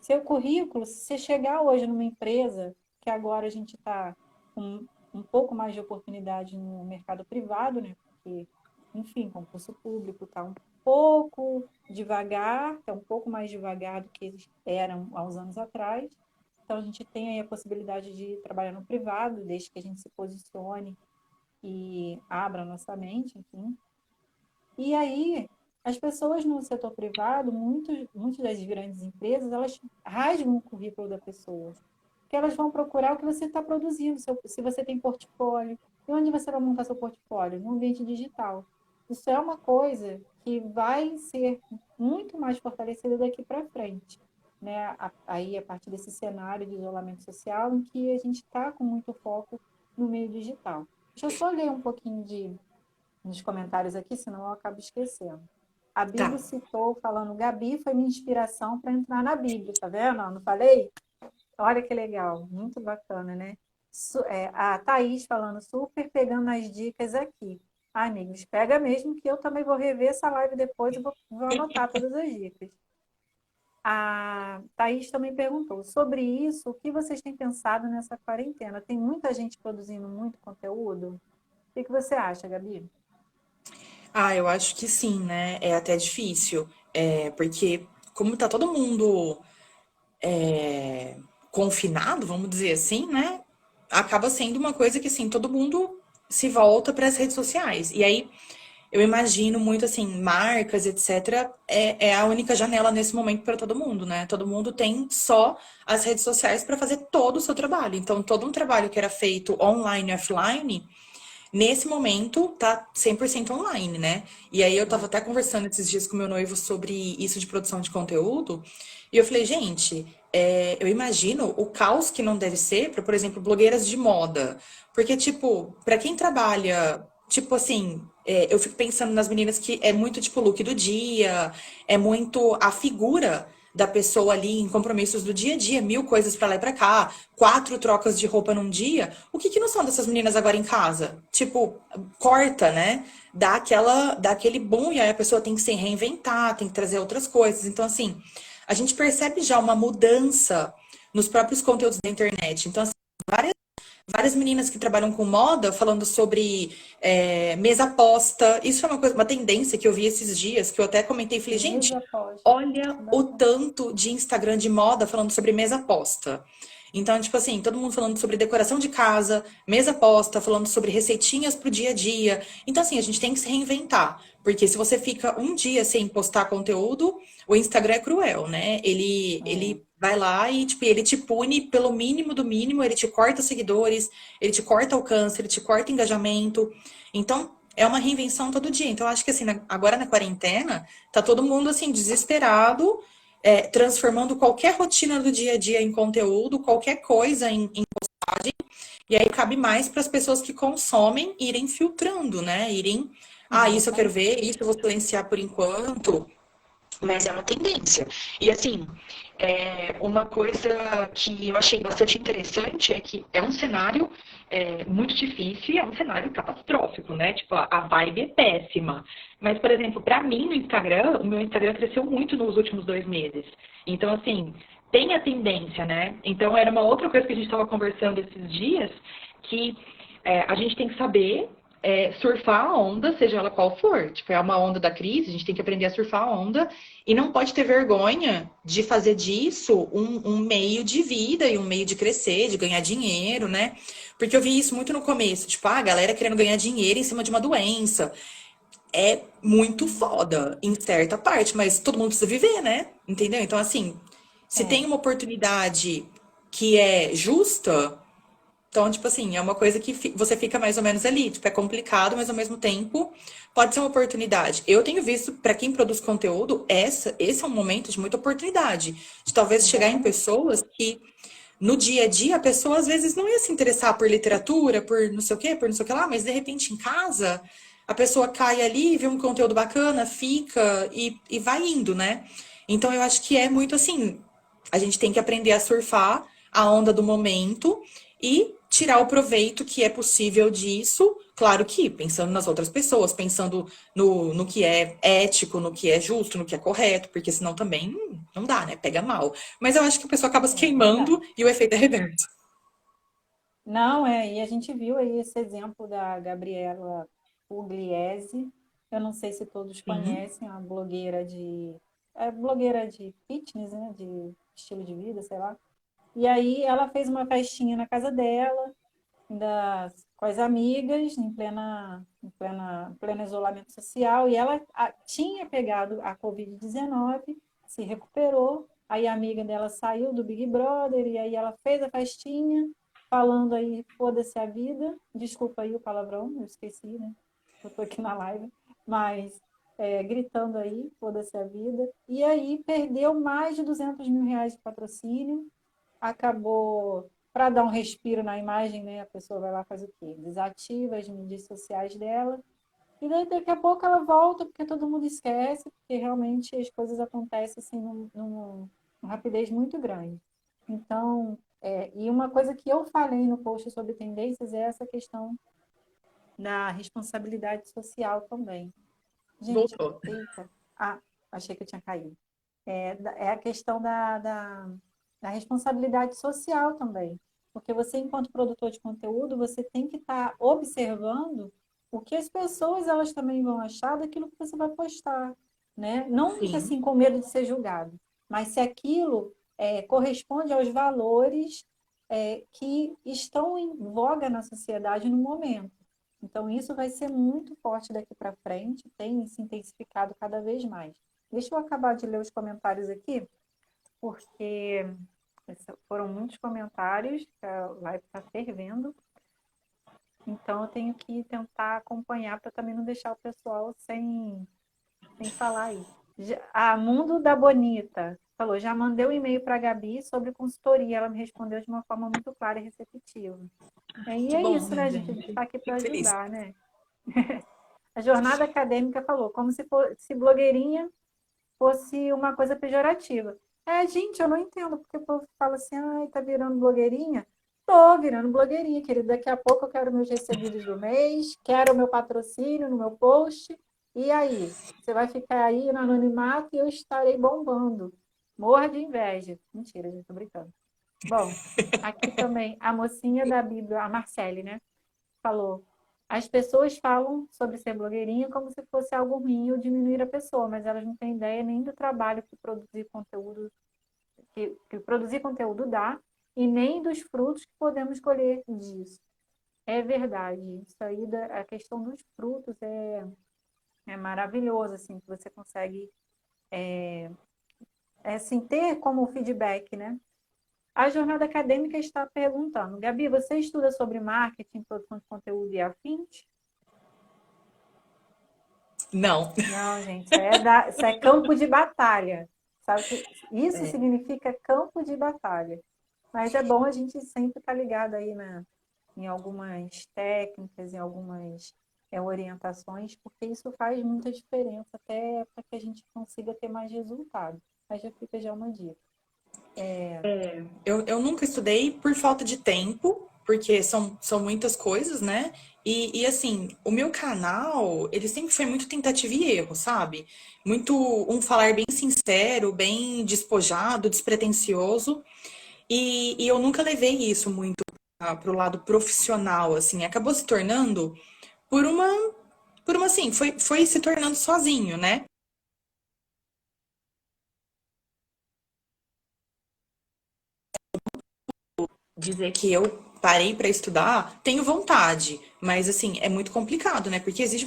Seu currículo, se você chegar hoje numa empresa, que agora a gente está com um pouco mais de oportunidade no mercado privado, né? Porque, enfim, concurso público está um pouco devagar, está um pouco mais devagar do que eles eram há uns anos atrás. Então, a gente tem aí a possibilidade de trabalhar no privado, desde que a gente se posicione e abra nossa mente, enfim. E aí, as pessoas no setor privado, muitas das grandes empresas, elas rasgam o currículo da pessoa. Porque elas vão procurar o que você está produzindo, se você tem portfólio. E onde você vai montar seu portfólio? No ambiente digital. Isso é uma coisa que vai ser muito mais fortalecida daqui para frente. Né? Aí, a partir desse cenário de isolamento social, em que a gente está com muito foco no meio digital. Deixa eu só ler um pouquinho nos comentários aqui, senão eu acabo esquecendo. A Tá. Bíblia citou, falando, Gabi foi minha inspiração para entrar na Bíblia, tá vendo? Não falei? Olha que legal, muito bacana, né? A Thaís falando, super pegando as dicas aqui. Ai, amigos, pega mesmo que eu também vou rever essa live depois e vou anotar todas as dicas. A Thaís também perguntou, sobre isso, o que vocês têm pensado nessa quarentena? Tem muita gente produzindo muito conteúdo? O que você acha, Gabi? Ah, eu acho que sim, né? É até difícil. Porque como tá todo mundo confinado, vamos dizer assim, né? Acaba sendo uma coisa que assim, todo mundo se volta para as redes sociais. E aí eu imagino muito assim, marcas, etc. É a única janela nesse momento para todo mundo, né? Todo mundo tem só as redes sociais para fazer todo o seu trabalho. Então, todo um trabalho que era feito online e offline, nesse momento tá 100% online, né? E aí eu tava até conversando esses dias com meu noivo sobre isso de produção de conteúdo, e eu falei, gente, eu imagino o caos que não deve ser para, por exemplo, blogueiras de moda. Porque, tipo, para quem trabalha, tipo assim, eu fico pensando nas meninas que é muito, tipo, look do dia, é muito a figura da pessoa ali em compromissos do dia a dia, mil coisas pra lá e pra cá, 4 trocas de roupa num dia. O que que não são dessas meninas agora em casa? Tipo, corta, né? Dá aquele boom e aí a pessoa tem que se reinventar, tem que trazer outras coisas. Então, assim, a gente percebe já uma mudança nos próprios conteúdos da internet. Então, assim, várias meninas que trabalham com moda falando sobre mesa posta. Isso é uma tendência que eu vi esses dias, que eu até comentei e falei, gente, Mesa posta. olha o tanto de Instagram de moda falando sobre mesa posta. Então, tipo assim, todo mundo falando sobre decoração de casa, mesa posta, falando sobre receitinhas pro dia a dia. Então, assim, a gente tem que se reinventar. Porque se você fica um dia sem postar conteúdo, o Instagram é cruel, né? Ele vai lá e, tipo, ele te pune pelo mínimo do mínimo, ele te corta seguidores, ele te corta alcance, ele te corta engajamento. Então, é uma reinvenção todo dia. Então, eu acho que, assim, agora na quarentena, tá todo mundo, assim, desesperado, transformando qualquer rotina do dia a dia em conteúdo, qualquer coisa em postagem, e aí cabe mais para as pessoas que consomem irem filtrando, né? Isso eu quero Exatamente. ver, isso eu vou silenciar por enquanto, mas é uma tendência. E assim, uma coisa que eu achei bastante interessante é que é um cenário muito difícil e é um cenário catastrófico, né? Tipo, a vibe é péssima. Mas, por exemplo, para mim no Instagram, o meu Instagram cresceu muito nos últimos 2 meses. Então, assim, tem a tendência, né? Então, era uma outra coisa que a gente estava conversando esses dias, que a gente tem que saber surfar a onda, seja ela qual for. Tipo, é uma onda da crise, a gente tem que aprender a surfar a onda e não pode ter vergonha de fazer disso um meio de vida e um meio de crescer, de ganhar dinheiro, né? Porque eu vi isso muito no começo, tipo, a galera querendo ganhar dinheiro em cima de uma doença. é muito foda em certa parte, mas todo mundo precisa viver, né? Entendeu? Então, assim, se É, tem uma oportunidade que é justa, então, tipo assim, é uma coisa que você fica mais ou menos ali. Tipo, é complicado, mas ao mesmo tempo pode ser uma oportunidade. Eu tenho visto, pra quem produz conteúdo, esse é um momento de muita oportunidade. De talvez chegar em exatamente. pessoas que no dia a dia a pessoa às vezes não ia se interessar por literatura, por não sei o quê, por não sei o que lá, mas de repente em casa a pessoa cai ali, vê um conteúdo bacana, fica e vai indo, né? Então eu acho que é muito assim, a gente tem que aprender a surfar a onda do momento e tirar o proveito que é possível disso. Claro que pensando nas outras pessoas, pensando no que é ético, no que é justo, no que é correto, porque senão também não dá, né? Pega mal. Mas eu acho que a pessoa acaba se É queimando verdade. e o efeito é reverso. Não, e a gente viu aí esse exemplo da Gabriela Pugliese. Eu não sei se todos Sim. conhecem, a blogueira é blogueira de fitness, né, de estilo de vida, sei lá. E aí ela fez uma festinha na casa dela, ainda com as amigas, pleno isolamento social, e ela tinha pegado a Covid-19, se recuperou, aí a amiga dela saiu do Big Brother, e aí ela fez a festinha, falando aí, foda-se a vida, desculpa aí o palavrão, eu esqueci, né? Eu tô aqui na live, mas gritando aí, foda-se a vida, e aí perdeu mais de R$ 200 mil de patrocínio, acabou, para dar um respiro na imagem, né? A pessoa vai lá faz o quê? Desativa as mídias sociais dela, e daí daqui a pouco ela volta, porque todo mundo esquece, porque realmente as coisas acontecem assim numa rapidez muito grande. Então, e uma coisa que eu falei no post sobre tendências é essa questão da responsabilidade social também. Gente, Voltou. eita, achei que eu tinha caído. É a questão da responsabilidade social também. Porque você, enquanto produtor de conteúdo, você tem que estar observando o que as pessoas elas também vão achar daquilo que você vai postar, né? Não Sim, assim com medo de ser julgado, mas se aquilo corresponde aos valores que estão em voga na sociedade no momento. Então, isso vai ser muito forte daqui para frente, tem se intensificado cada vez mais. Deixa eu acabar de ler os comentários aqui, porque foram muitos comentários, a live está fervendo, então eu tenho que tentar acompanhar para também não deixar o pessoal sem falar aí. A Mundo da Bonita falou: já mandei um e-mail para a Gabi sobre consultoria, ela me respondeu de uma forma muito clara e receptiva. E que é bom, isso, né, né, gente? A gente gente? está aqui para Fico feliz. ajudar, né? A jornada acadêmica falou, como se blogueirinha fosse uma coisa pejorativa. Gente, eu não entendo, porque o povo fala assim, ai, tá virando blogueirinha. Tô virando blogueirinha, querido. Daqui a pouco eu quero meus recebidos do mês, quero o meu patrocínio no meu post. E aí? Você vai ficar aí no anonimato e eu estarei bombando. Morra de inveja. Mentira, gente, tô brincando. Bom, aqui também a mocinha da Bíblia, a Marcele, né? Falou. As pessoas falam sobre ser blogueirinha como se fosse algo ruim ou diminuir a pessoa, mas elas não têm ideia nem do trabalho que produzir conteúdo dá e nem dos frutos que podemos colher disso. É verdade. Isso aí, a questão dos frutos é maravilhoso, assim, que você consegue assim, ter como feedback, né? A jornada acadêmica está perguntando, Gabi, você estuda sobre marketing, produção de conteúdo e afins? Não. Não, gente, isso é campo de batalha. Sabe que isso significa campo de batalha. Mas é bom a gente sempre estar ligado aí em algumas técnicas, em algumas orientações, porque isso faz muita diferença até para que a gente consiga ter mais resultado. Mas já fica já uma dica. Eu nunca estudei por falta de tempo, porque são muitas coisas, né? Assim, o meu canal, ele sempre foi muito tentativa e erro, sabe? Muito um falar bem sincero, bem despojado, despretensioso. E eu nunca levei isso muito pro lado profissional, assim. Acabou se tornando por uma assim, foi se tornando sozinho, né? Dizer que eu parei para estudar, tenho vontade, mas assim, é muito complicado, né? Porque exige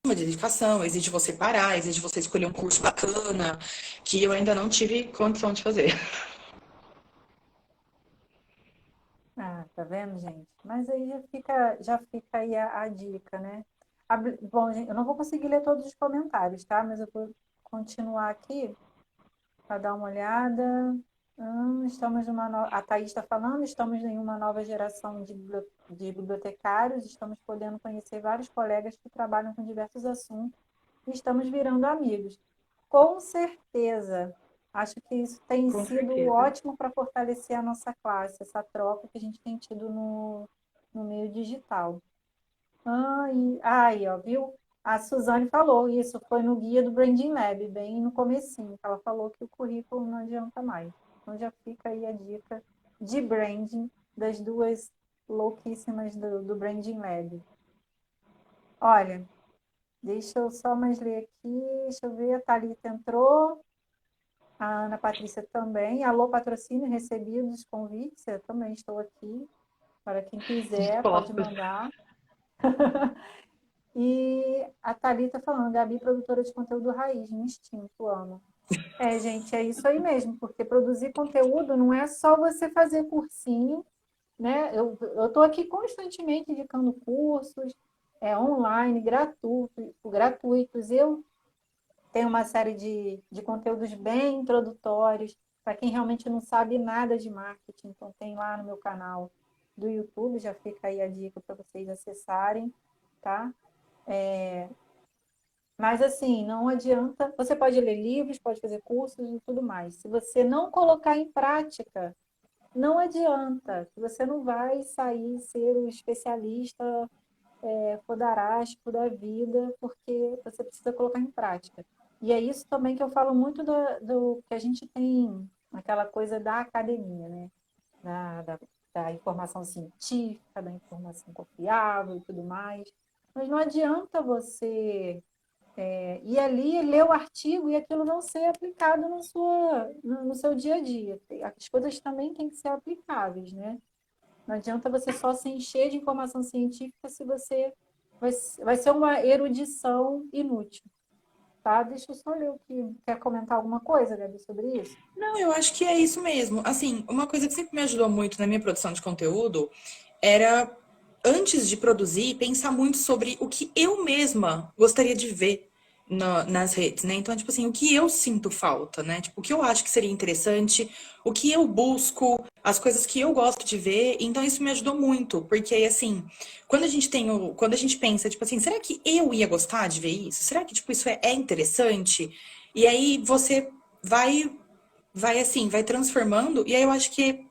uma dedicação, exige você parar, exige você escolher um curso bacana, que eu ainda não tive condição de fazer. Ah, tá vendo, gente? Mas aí já fica aí a dica, né? Bom, gente, eu não vou conseguir ler todos os comentários, tá? Mas eu vou continuar aqui para dar uma olhada. Estamos numa A Thaís está falando, estamos em uma nova geração de bibliotecários, estamos podendo conhecer vários colegas que trabalham com diversos assuntos e estamos virando amigos. Com certeza. Acho que isso tem Com sido certeza. ótimo para fortalecer a nossa classe, essa troca que a gente tem tido no meio digital. Aí, ó, viu? A Suzane falou isso, foi no guia do Branding Lab, bem no comecinho, que ela falou que o currículo não adianta mais. Então já fica aí a dica de branding das duas louquíssimas do Branding Lab. Olha, deixa eu só mais ler aqui, deixa eu ver, a Thalita entrou, a Ana Patrícia também. Alô, patrocínio, recebidos convites, eu também estou aqui, para quem quiser, pode Disposta. mandar. E a Thalita falando, Gabi, produtora de conteúdo raiz, no instinto, amo. É, gente, é isso aí mesmo, porque produzir conteúdo não é só você fazer cursinho, né? Eu estou aqui constantemente indicando cursos online, gratuitos. Eu tenho uma série de conteúdos bem introdutórios para quem realmente não sabe nada de marketing. Então, tem lá no meu canal do YouTube, já fica aí a dica para vocês acessarem, tá? Mas assim, não adianta. Você pode ler livros, pode fazer cursos e tudo mais. Se você não colocar em prática, não adianta. Você não vai sair ser o especialista fodarástico da vida, porque você precisa colocar em prática. E é isso também que eu falo muito do que a gente tem, aquela coisa da academia, né? Da, da, da informação científica, da informação confiável e tudo mais. Mas não adianta você ir ali, ler o artigo e aquilo não ser aplicado no seu dia a dia. As coisas também têm que ser aplicáveis, né? Não adianta você só se encher de informação científica se você vai ser uma erudição inútil, tá? Deixa eu só ler o que quer comentar alguma coisa, Gabi, sobre isso. Não, eu acho que é isso mesmo. Assim, uma coisa que sempre me ajudou muito na minha produção de conteúdo era, antes de produzir, pensar muito sobre o que eu mesma gostaria de ver nas redes, né? Então, tipo assim, o que eu sinto falta, né? Tipo, o que eu acho que seria interessante, o que eu busco, as coisas que eu gosto de ver. Então, isso me ajudou muito, porque aí, assim, quando a gente pensa, tipo assim, será que eu ia gostar de ver isso? Será que, tipo, isso é interessante? E aí você vai vai transformando, e aí eu acho que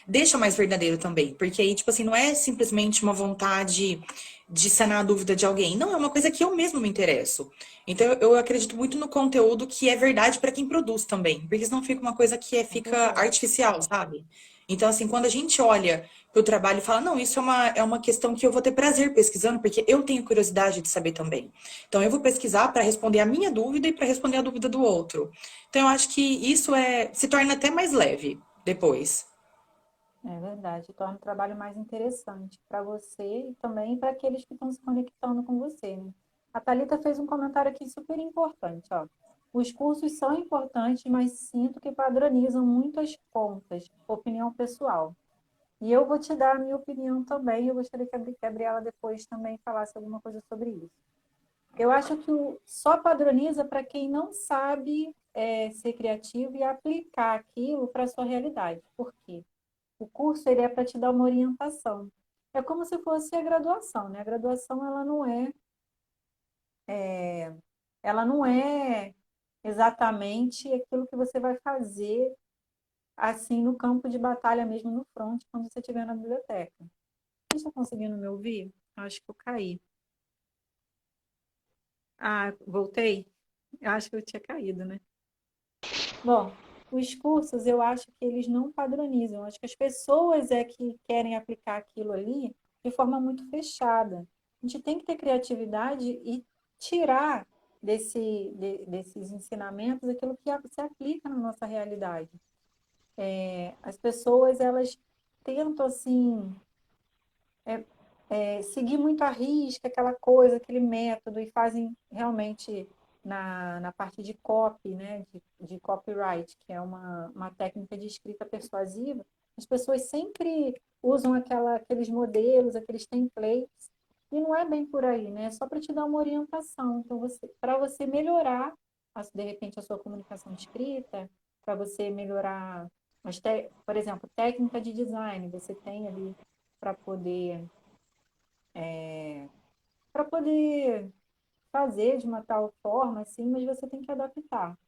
deixa mais verdadeiro também, porque aí, tipo assim, não é simplesmente uma vontade de sanar a dúvida de alguém, não, é uma coisa que eu mesmo me interesso. Então eu acredito muito no conteúdo que é verdade para quem produz também, porque senão fica uma coisa que Com fica certeza. artificial, sabe? Então, assim, quando a gente olha para o trabalho e fala, não, isso é uma questão que eu vou ter prazer pesquisando, porque eu tenho curiosidade de saber também. Então, eu vou pesquisar para responder a minha dúvida e para responder a dúvida do outro. Então, eu acho que isso se torna até mais leve depois. É verdade, torna o trabalho mais interessante para você e também para aqueles que estão se conectando com você, né? A Thalita fez um comentário aqui super importante, ó. Os cursos são importantes, mas sinto que padronizam muito as contas, opinião pessoal. E eu vou te dar a minha opinião também, eu gostaria que a Gabriela depois também falasse alguma coisa sobre isso. Eu acho que só padroniza para quem não sabe ser criativo e aplicar aquilo para a sua realidade. Por quê? O curso ele é para te dar uma orientação. É como se fosse a graduação, né? A graduação ela não é exatamente aquilo que você vai fazer assim no campo de batalha mesmo no front quando você estiver na biblioteca. Vocês estão conseguindo me ouvir? Acho que eu caí. Ah, voltei? Eu acho que eu tinha caído, né? Bom, os cursos eu acho que eles não padronizam. Eu acho que as pessoas é que querem aplicar aquilo ali de forma muito fechada. A gente tem que ter criatividade e tirar desses ensinamentos aquilo que se aplica na nossa realidade. As pessoas, elas tentam, assim, seguir muito à risca aquela coisa, aquele método, e fazem realmente na parte de copy, né, de copyright, que é uma técnica de escrita persuasiva, as pessoas sempre usam aqueles modelos, aqueles templates, e não é bem por aí, né? É só para te dar uma orientação. Então, para você melhorar, de repente, a sua comunicação escrita, para você melhorar, por exemplo, técnica de design, você tem ali para poder para poder fazer de uma tal forma, assim, mas você tem que adaptar.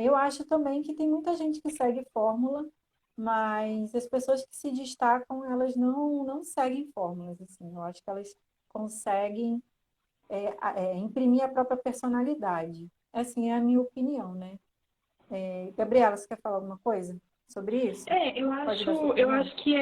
Eu acho também que tem muita gente que segue fórmula, mas as pessoas que se destacam, elas não seguem fórmulas, assim. Eu acho que elas conseguem imprimir a própria personalidade. Assim, é a minha opinião, né? Gabriela, você quer falar alguma coisa sobre isso? Eu Pode dar sua acho, eu opinião? acho que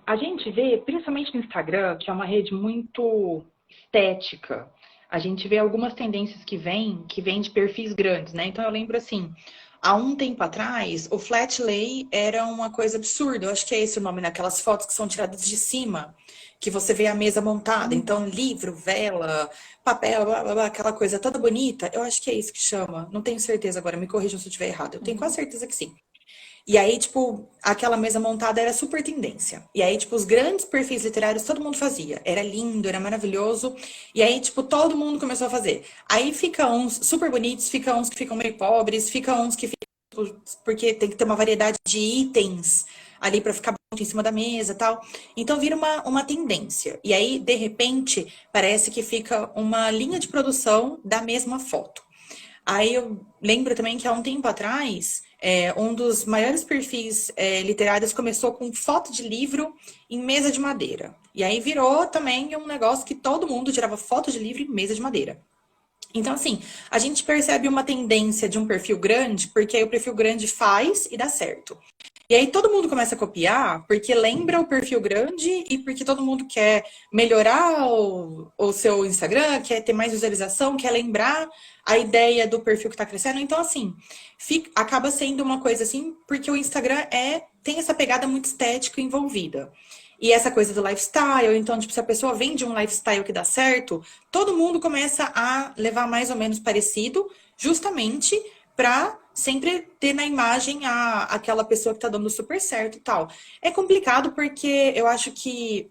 a gente vê, principalmente no Instagram, que é uma rede muito estética. A gente vê algumas tendências que vêm de perfis grandes, né? Então eu lembro assim, há um tempo atrás, o flat lay era uma coisa absurda. Eu acho que é esse o nome, naquelas fotos que são tiradas de cima, que você vê a mesa montada. Então, Uhum, livro, vela, papel, blá, blá, blá, aquela coisa toda bonita. Eu acho que é isso que chama. Não tenho certeza agora, me corrijam se eu estiver errado. Eu tenho quase uhum. certeza que sim. E aí, tipo, aquela mesa montada era super tendência. E aí, tipo, os grandes perfis literários todo mundo fazia. Era lindo, era maravilhoso. E aí, tipo, todo mundo começou a fazer. Aí fica uns super bonitos, fica uns que ficam meio pobres, fica uns que ficam, tipo, porque tem que ter uma variedade de itens ali pra ficar bonito em cima da mesa e tal. Então vira uma tendência. E aí, de repente, parece que fica uma linha de produção da mesma foto. Aí eu lembro também que há um tempo atrás, um dos maiores perfis literários começou com foto de livro em mesa de madeira. E aí virou também um negócio que todo mundo tirava foto de livro em mesa de madeira. Então, assim, a gente percebe uma tendência de um perfil grande, porque aí o perfil grande faz e dá certo. E aí todo mundo começa a copiar porque lembra o perfil grande e porque todo mundo quer melhorar o seu Instagram, quer ter mais visualização, quer lembrar a ideia do perfil que está crescendo. Então, assim, acaba sendo uma coisa assim, porque o Instagram tem essa pegada muito estética envolvida. E essa coisa do lifestyle, então, tipo, se a pessoa vende um lifestyle que dá certo, todo mundo começa a levar mais ou menos parecido, justamente para sempre ter na imagem aquela pessoa que tá dando super certo e tal. É complicado porque eu acho que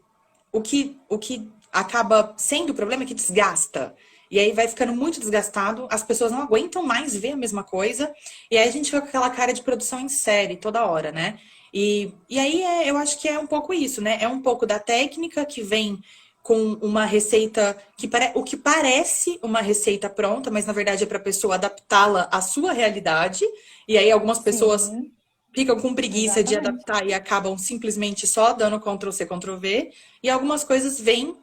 o que acaba sendo o problema é que desgasta. E aí vai ficando muito desgastado, as pessoas não aguentam mais ver a mesma coisa, e aí a gente fica com aquela cara de produção em série toda hora, né? E aí eu acho que é um pouco isso, né? É um pouco da técnica que vem com uma receita o que parece uma receita pronta, mas na verdade é para a pessoa adaptá-la à sua realidade. E aí algumas pessoas Sim, ficam com preguiça de exatamente. adaptar e acabam simplesmente só dando Ctrl C, Ctrl V. E algumas coisas vêm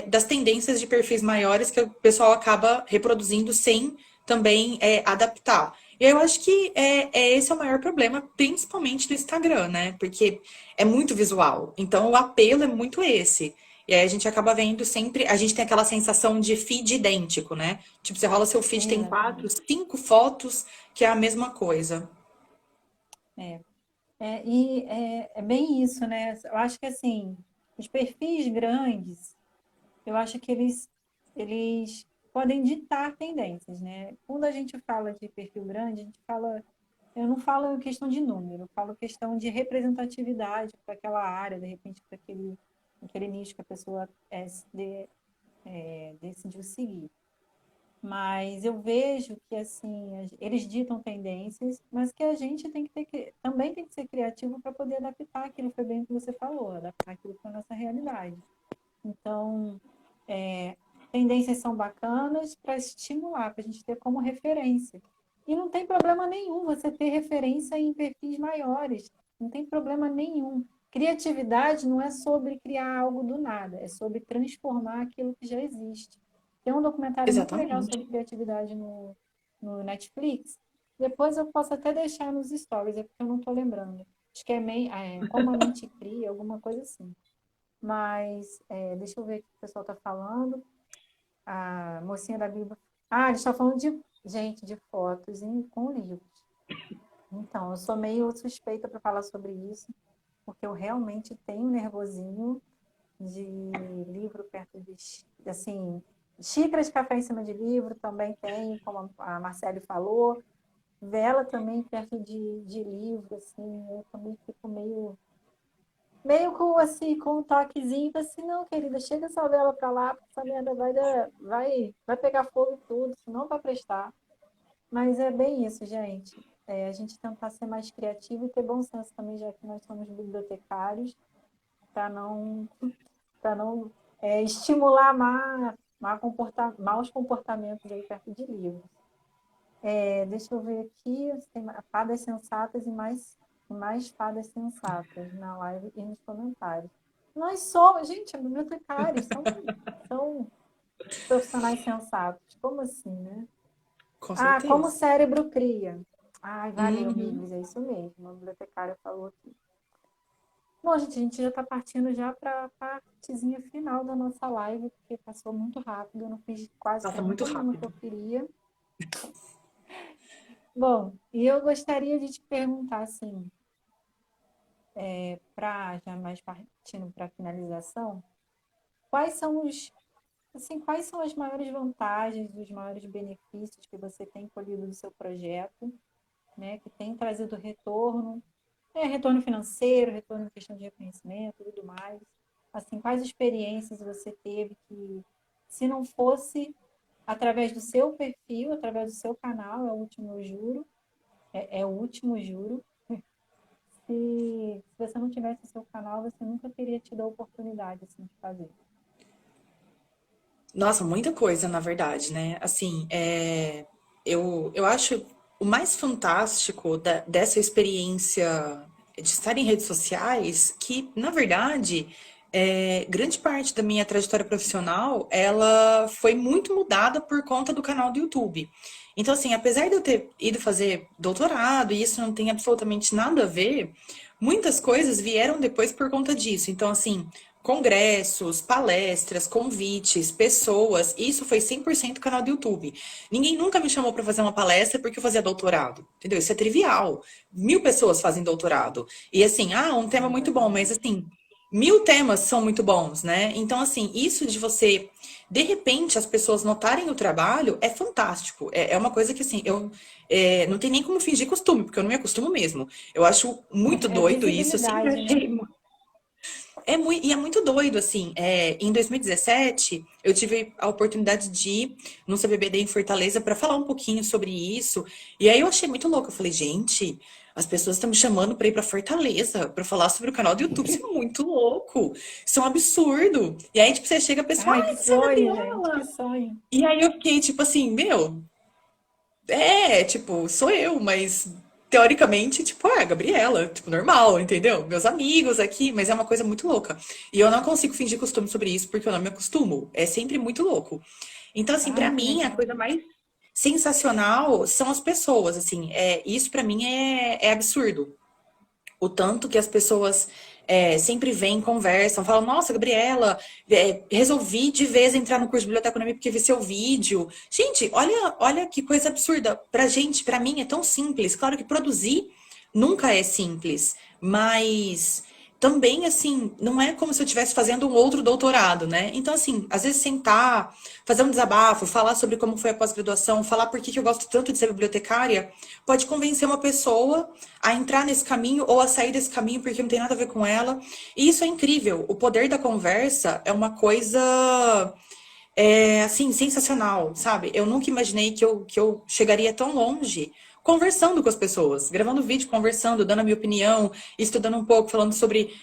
das tendências de perfis maiores que o pessoal acaba reproduzindo sem também adaptar. E eu acho que esse é o maior problema, principalmente do Instagram, né? Porque é muito visual. Então o apelo é muito esse. E aí a gente acaba vendo sempre, a gente tem aquela sensação de feed idêntico, né? Tipo, você rola seu feed, tem quatro, Exatamente. 5 fotos, que é a mesma coisa. É. É bem isso, né? Eu acho que assim, os perfis grandes, eu acho que eles podem ditar tendências, né? Quando a gente fala de perfil grande, a gente fala, eu não falo em questão de número, eu falo questão de representatividade para aquela área, de repente para aquele nicho que a pessoa decidiu seguir. Mas eu vejo que assim, eles ditam tendências, mas que a gente tem que também tem que ser criativo para poder adaptar aquilo, foi bem o que você falou, adaptar aquilo para a nossa realidade. Então, tendências são bacanas para estimular, para a gente ter como referência. E não tem problema nenhum você ter referência em perfis maiores, não tem problema nenhum. Criatividade não é sobre criar algo do nada, é sobre transformar aquilo que já existe. Tem um documentário muito legal Exatamente. sobre criatividade no Netflix. Depois eu posso até deixar nos stories, é porque eu não estou lembrando. Acho que Como a Mente Cria, alguma coisa assim. Mas deixa eu ver o que o pessoal está falando. A mocinha da Bíblia. Ah, eles estão falando de gente, de fotos com livros. Então, eu sou meio suspeita para falar sobre isso, porque eu realmente tenho nervosinho. de livro perto assim, xícaras de café em cima de livro também tem, como a Marcele falou, vela também perto de livro, assim, eu também fico meio com, assim, com um toquezinho, assim, não, querida, chega essa vela pra lá, porque essa merda vai pegar fogo e tudo, senão não vai prestar. Mas é bem isso, gente. A gente tentar ser mais criativo e ter bom senso também, já que nós somos bibliotecários, para não estimular maus comportamentos aí perto de livros. Deixa eu ver aqui, tem fadas sensatas e mais fadas sensatas na live e nos comentários. Nós somos, gente, bibliotecários, são profissionais sensatos. Como assim, né? Com Como o certeza. cérebro cria. Ai, valeu, Uhum. Miglis, é isso mesmo. A bibliotecária falou aqui. Bom, gente, a gente já está partindo já para a partezinha final da nossa live, porque passou muito rápido, eu não fiz quase Passa muito pergunta nenhuma que rápido. eu queria. Bom, e eu gostaria de te perguntar, assim, para já mais partindo para a finalização, quais são quais são as maiores vantagens, os maiores benefícios que você tem colhido do seu projeto, né, que tem trazido retorno, retorno financeiro, retorno em questão de reconhecimento e tudo mais. Assim, quais experiências você teve que, se não fosse através do seu perfil, através do seu canal, é o último juro, é o último juro, se você não tivesse o seu canal, você nunca teria tido a oportunidade assim, de fazer. Nossa, muita coisa, na verdade, né? Assim, eu acho o mais fantástico dessa experiência de estar em redes sociais que, na verdade, grande parte da minha trajetória profissional, ela foi muito mudada por conta do canal do YouTube. Então, assim, apesar de eu ter ido fazer doutorado, e isso não tem absolutamente nada a ver, muitas coisas vieram depois por conta disso. Então, assim, congressos, palestras, convites, pessoas, isso foi 100% canal do YouTube. Ninguém nunca me chamou para fazer uma palestra porque eu fazia doutorado, entendeu? Isso é trivial. 1.000 pessoas fazem doutorado. E assim, um tema muito bom, mas assim, 1.000 temas são muito bons, né? Então, assim, isso de você, de repente, as pessoas notarem o trabalho é fantástico. É uma coisa que, assim, eu não tem nem como fingir costume, porque eu não me acostumo mesmo. Eu acho muito É doido isso, eu sempre visibilidade, né? achei e é muito doido, assim. Em 2017, eu tive a oportunidade de ir no CBBD em Fortaleza para falar um pouquinho sobre isso. E aí eu achei muito louco. Eu falei, gente, as pessoas estão me chamando para ir para Fortaleza para falar sobre o canal do YouTube. Isso é muito louco. Isso é um absurdo. E aí, tipo, você chega a pessoa, Ai, que você é a sonho, gente, que Gabriela. sonho. E aí eu fiquei, tipo assim, meu, tipo, sou eu, mas teoricamente, tipo, a Gabriela, tipo, normal, entendeu? Meus amigos aqui, mas é uma coisa muito louca. E eu não consigo fingir costume sobre isso porque eu não me acostumo. É sempre muito louco. Então, assim, Ai, pra que mim, a legal. coisa mais sensacional são as pessoas, assim, isso pra mim é absurdo. O tanto que as pessoas sempre vêm, conversam, falam, nossa, Gabriela, resolvi de vez entrar no curso de biblioteconomia porque vi seu vídeo. Gente, olha que coisa absurda. Pra gente, pra mim, é tão simples. Claro que produzir nunca é simples, mas também, assim, não é como se eu estivesse fazendo um outro doutorado, né? Então, assim, às vezes sentar, fazer um desabafo, falar sobre como foi a pós-graduação, falar por que eu gosto tanto de ser bibliotecária, pode convencer uma pessoa a entrar nesse caminho ou a sair desse caminho porque não tem nada a ver com ela. E isso é incrível. O poder da conversa é uma coisa, assim, sensacional, sabe? Eu nunca imaginei que eu chegaria tão longe conversando com as pessoas, gravando vídeo, conversando, dando a minha opinião, estudando um pouco, falando sobre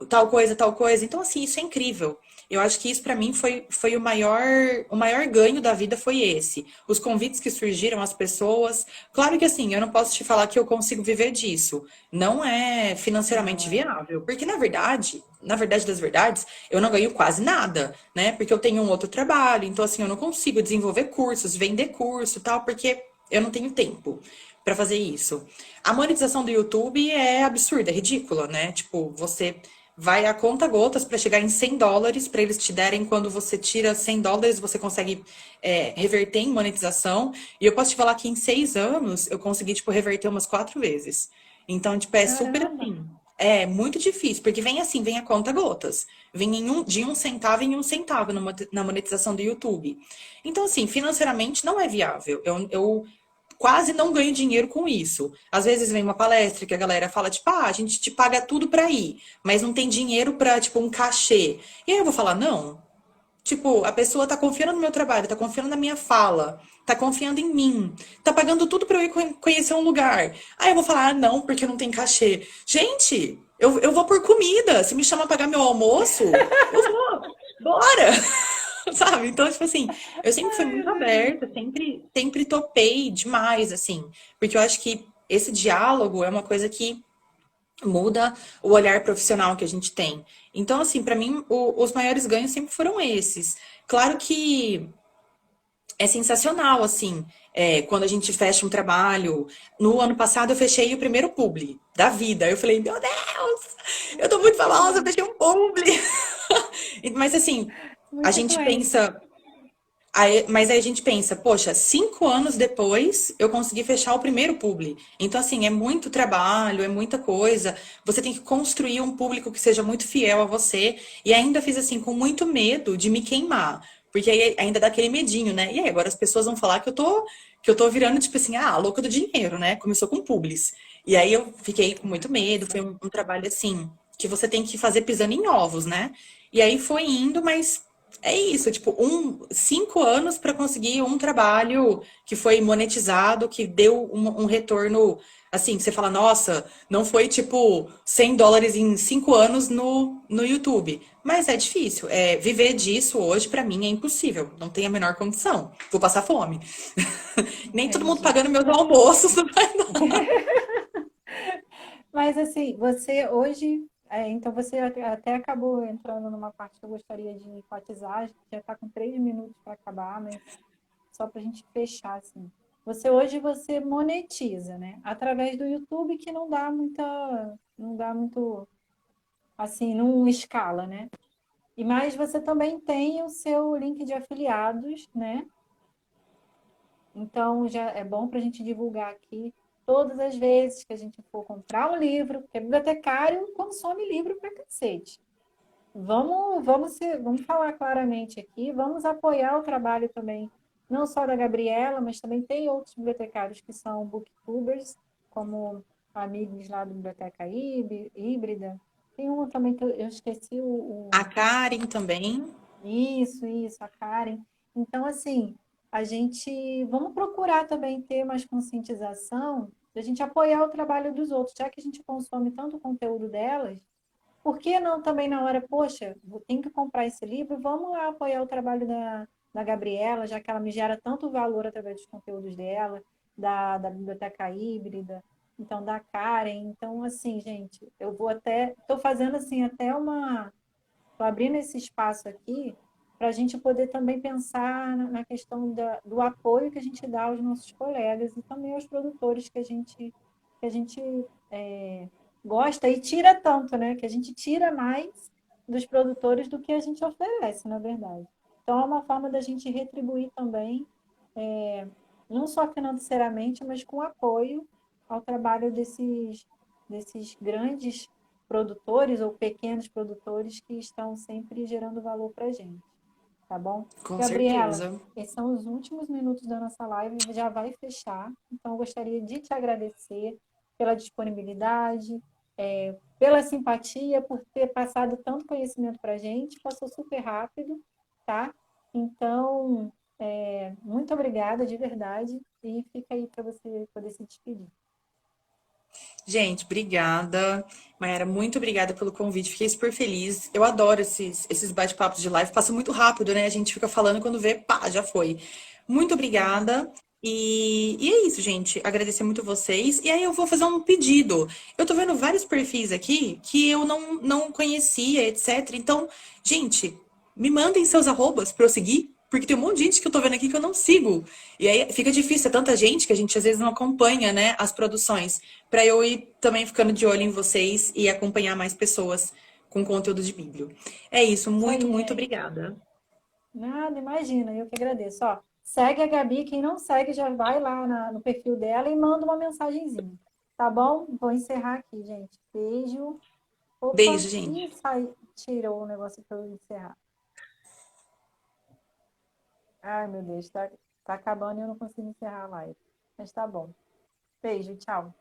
tal coisa, tal coisa. Então, assim, isso é incrível. Eu acho que isso para mim foi o maior ganho da vida foi esse. Os convites que surgiram, as pessoas. Claro que assim, eu não posso te falar que eu consigo viver disso. Não é financeiramente Não, viável, porque na verdade das verdades, eu não ganho quase nada, né? Porque eu tenho um outro trabalho, então assim, eu não consigo desenvolver cursos, vender curso, tal, porque eu não tenho tempo para fazer isso. A monetização do YouTube é absurda, é ridícula, né? Tipo, você vai a conta gotas para chegar em US$ 100 para eles te derem quando você tira US$ 100, você consegue reverter em monetização. E eu posso te falar que em 6 anos eu consegui, tipo, reverter umas 4 vezes. Então, tipo, é super caramba. assim. É muito difícil, porque vem assim, vem a conta gotas. Vem de 1 centavo em 1 centavo na monetização do YouTube. Então, assim, financeiramente não é viável. Eu quase não ganho dinheiro com isso. Às vezes vem uma palestra que a galera fala, tipo, a gente te paga tudo pra ir, mas não tem dinheiro pra, tipo, um cachê. E aí eu vou falar, não. Tipo, a pessoa tá confiando no meu trabalho, tá confiando na minha fala, tá confiando em mim, tá pagando tudo pra eu ir conhecer um lugar. Aí eu vou falar, não, porque não tem cachê. Gente, eu vou por comida. Se me chama pra pagar meu almoço, eu vou. Bora! Sabe? Então, tipo assim, eu sempre fui Ai, muito meu Deus. aberta, sempre topei demais, assim, porque eu acho que esse diálogo é uma coisa que muda o olhar profissional que a gente tem. Então, assim, para mim, os maiores ganhos sempre foram esses. Claro que é sensacional, assim, quando a gente fecha um trabalho. No ano passado, eu fechei o primeiro publi da vida. Eu falei, meu Deus, eu tô muito Que famosa, eu bom. fechei um publi. Mas, assim, a Muita gente influência. pensa. Mas aí a gente pensa, poxa, 5 anos depois eu consegui fechar o primeiro publi. Então, assim, é muito trabalho, é muita coisa. Você tem que construir um público que seja muito fiel a você. E ainda fiz assim, com muito medo de me queimar. Porque aí ainda dá aquele medinho, né? E aí, agora as pessoas vão falar que eu tô virando, tipo assim, a louca do dinheiro, né? Começou com publis. E aí eu fiquei com muito medo. Foi um trabalho assim, que você tem que fazer pisando em ovos, né? E aí foi indo, mas é isso, tipo, 5 anos para conseguir um trabalho que foi monetizado, que deu um retorno assim, que você fala, nossa, não foi tipo US$ 100 em 5 anos no YouTube. Mas é difícil. Viver disso hoje, para mim, é impossível. Não tem a menor condição. Vou passar fome. Nem todo mundo Entendi. pagando meus almoços, não vai não. Mas assim, você hoje, então você até acabou entrando numa parte que eu gostaria de enfatizar, já está com 3 minutos para acabar, mas só para a gente fechar assim. Você hoje você monetiza, né? Através do YouTube que não dá muito assim, não escala, né? E mais você também tem o seu link de afiliados, né? Então, já é bom para a gente divulgar aqui todas as vezes que a gente for comprar um livro, porque bibliotecário consome livro pra cacete. Vamos falar claramente aqui, vamos apoiar o trabalho também, não só da Gabriela, mas também tem outros bibliotecários que são booktubers, como amigos lá do Biblioteca Híbrida. Tem um também que eu esqueci A Karen também. isso, a Karen. Então, assim, a gente vamos procurar também ter mais conscientização de a gente apoiar o trabalho dos outros, já que a gente consome tanto o conteúdo delas, por que não também na hora, poxa, tenho que comprar esse livro, vamos lá apoiar o trabalho da Gabriela, já que ela me gera tanto valor através dos conteúdos dela, da biblioteca híbrida, então da Karen. Então, assim, gente, estou fazendo assim até uma Estou abrindo esse espaço aqui para a gente poder também pensar na questão do apoio que a gente dá aos nossos colegas e também aos produtores que a gente gosta e tira tanto, né? Que a gente tira mais dos produtores do que a gente oferece, na verdade. Então, é uma forma da gente retribuir também, não só financeiramente, mas com apoio ao trabalho desses grandes produtores ou pequenos produtores que estão sempre gerando valor para a gente, tá bom? Com Gabriela, certeza. esses são os últimos minutos da nossa live, já vai fechar, então eu gostaria de te agradecer pela disponibilidade, pela simpatia, por ter passado tanto conhecimento para a gente, passou super rápido, tá? Então, muito obrigada de verdade e fica aí para você poder se despedir. Gente, obrigada. Mayara, muito obrigada pelo convite. Fiquei super feliz. Eu adoro esses bate-papos de live. Passa muito rápido, né? A gente fica falando quando vê, pá, já foi. Muito obrigada. E é isso, gente. Agradecer muito vocês. E aí eu vou fazer um pedido. Eu tô vendo vários perfis aqui que eu não conhecia, etc. Então, gente, me mandem seus arrobas pra eu seguir. Porque tem um monte de gente que eu tô vendo aqui que eu não sigo. E aí fica difícil, é tanta gente que a gente às vezes não acompanha, né, as produções. Pra eu ir também ficando de olho em vocês e acompanhar mais pessoas com conteúdo de Bíblia. É isso, Isso muito, aí, muito gente. obrigada. Nada, imagina, eu que agradeço. Ó, segue a Gabi, quem não segue já vai lá no perfil dela e manda uma mensagenzinha. Tá bom? Vou encerrar aqui, gente. Beijo. Opa, Beijo, gente. tirou o negócio para eu encerrar. Ai, meu Deus, tá acabando e eu não consigo encerrar a live. Mas tá bom. Beijo, tchau.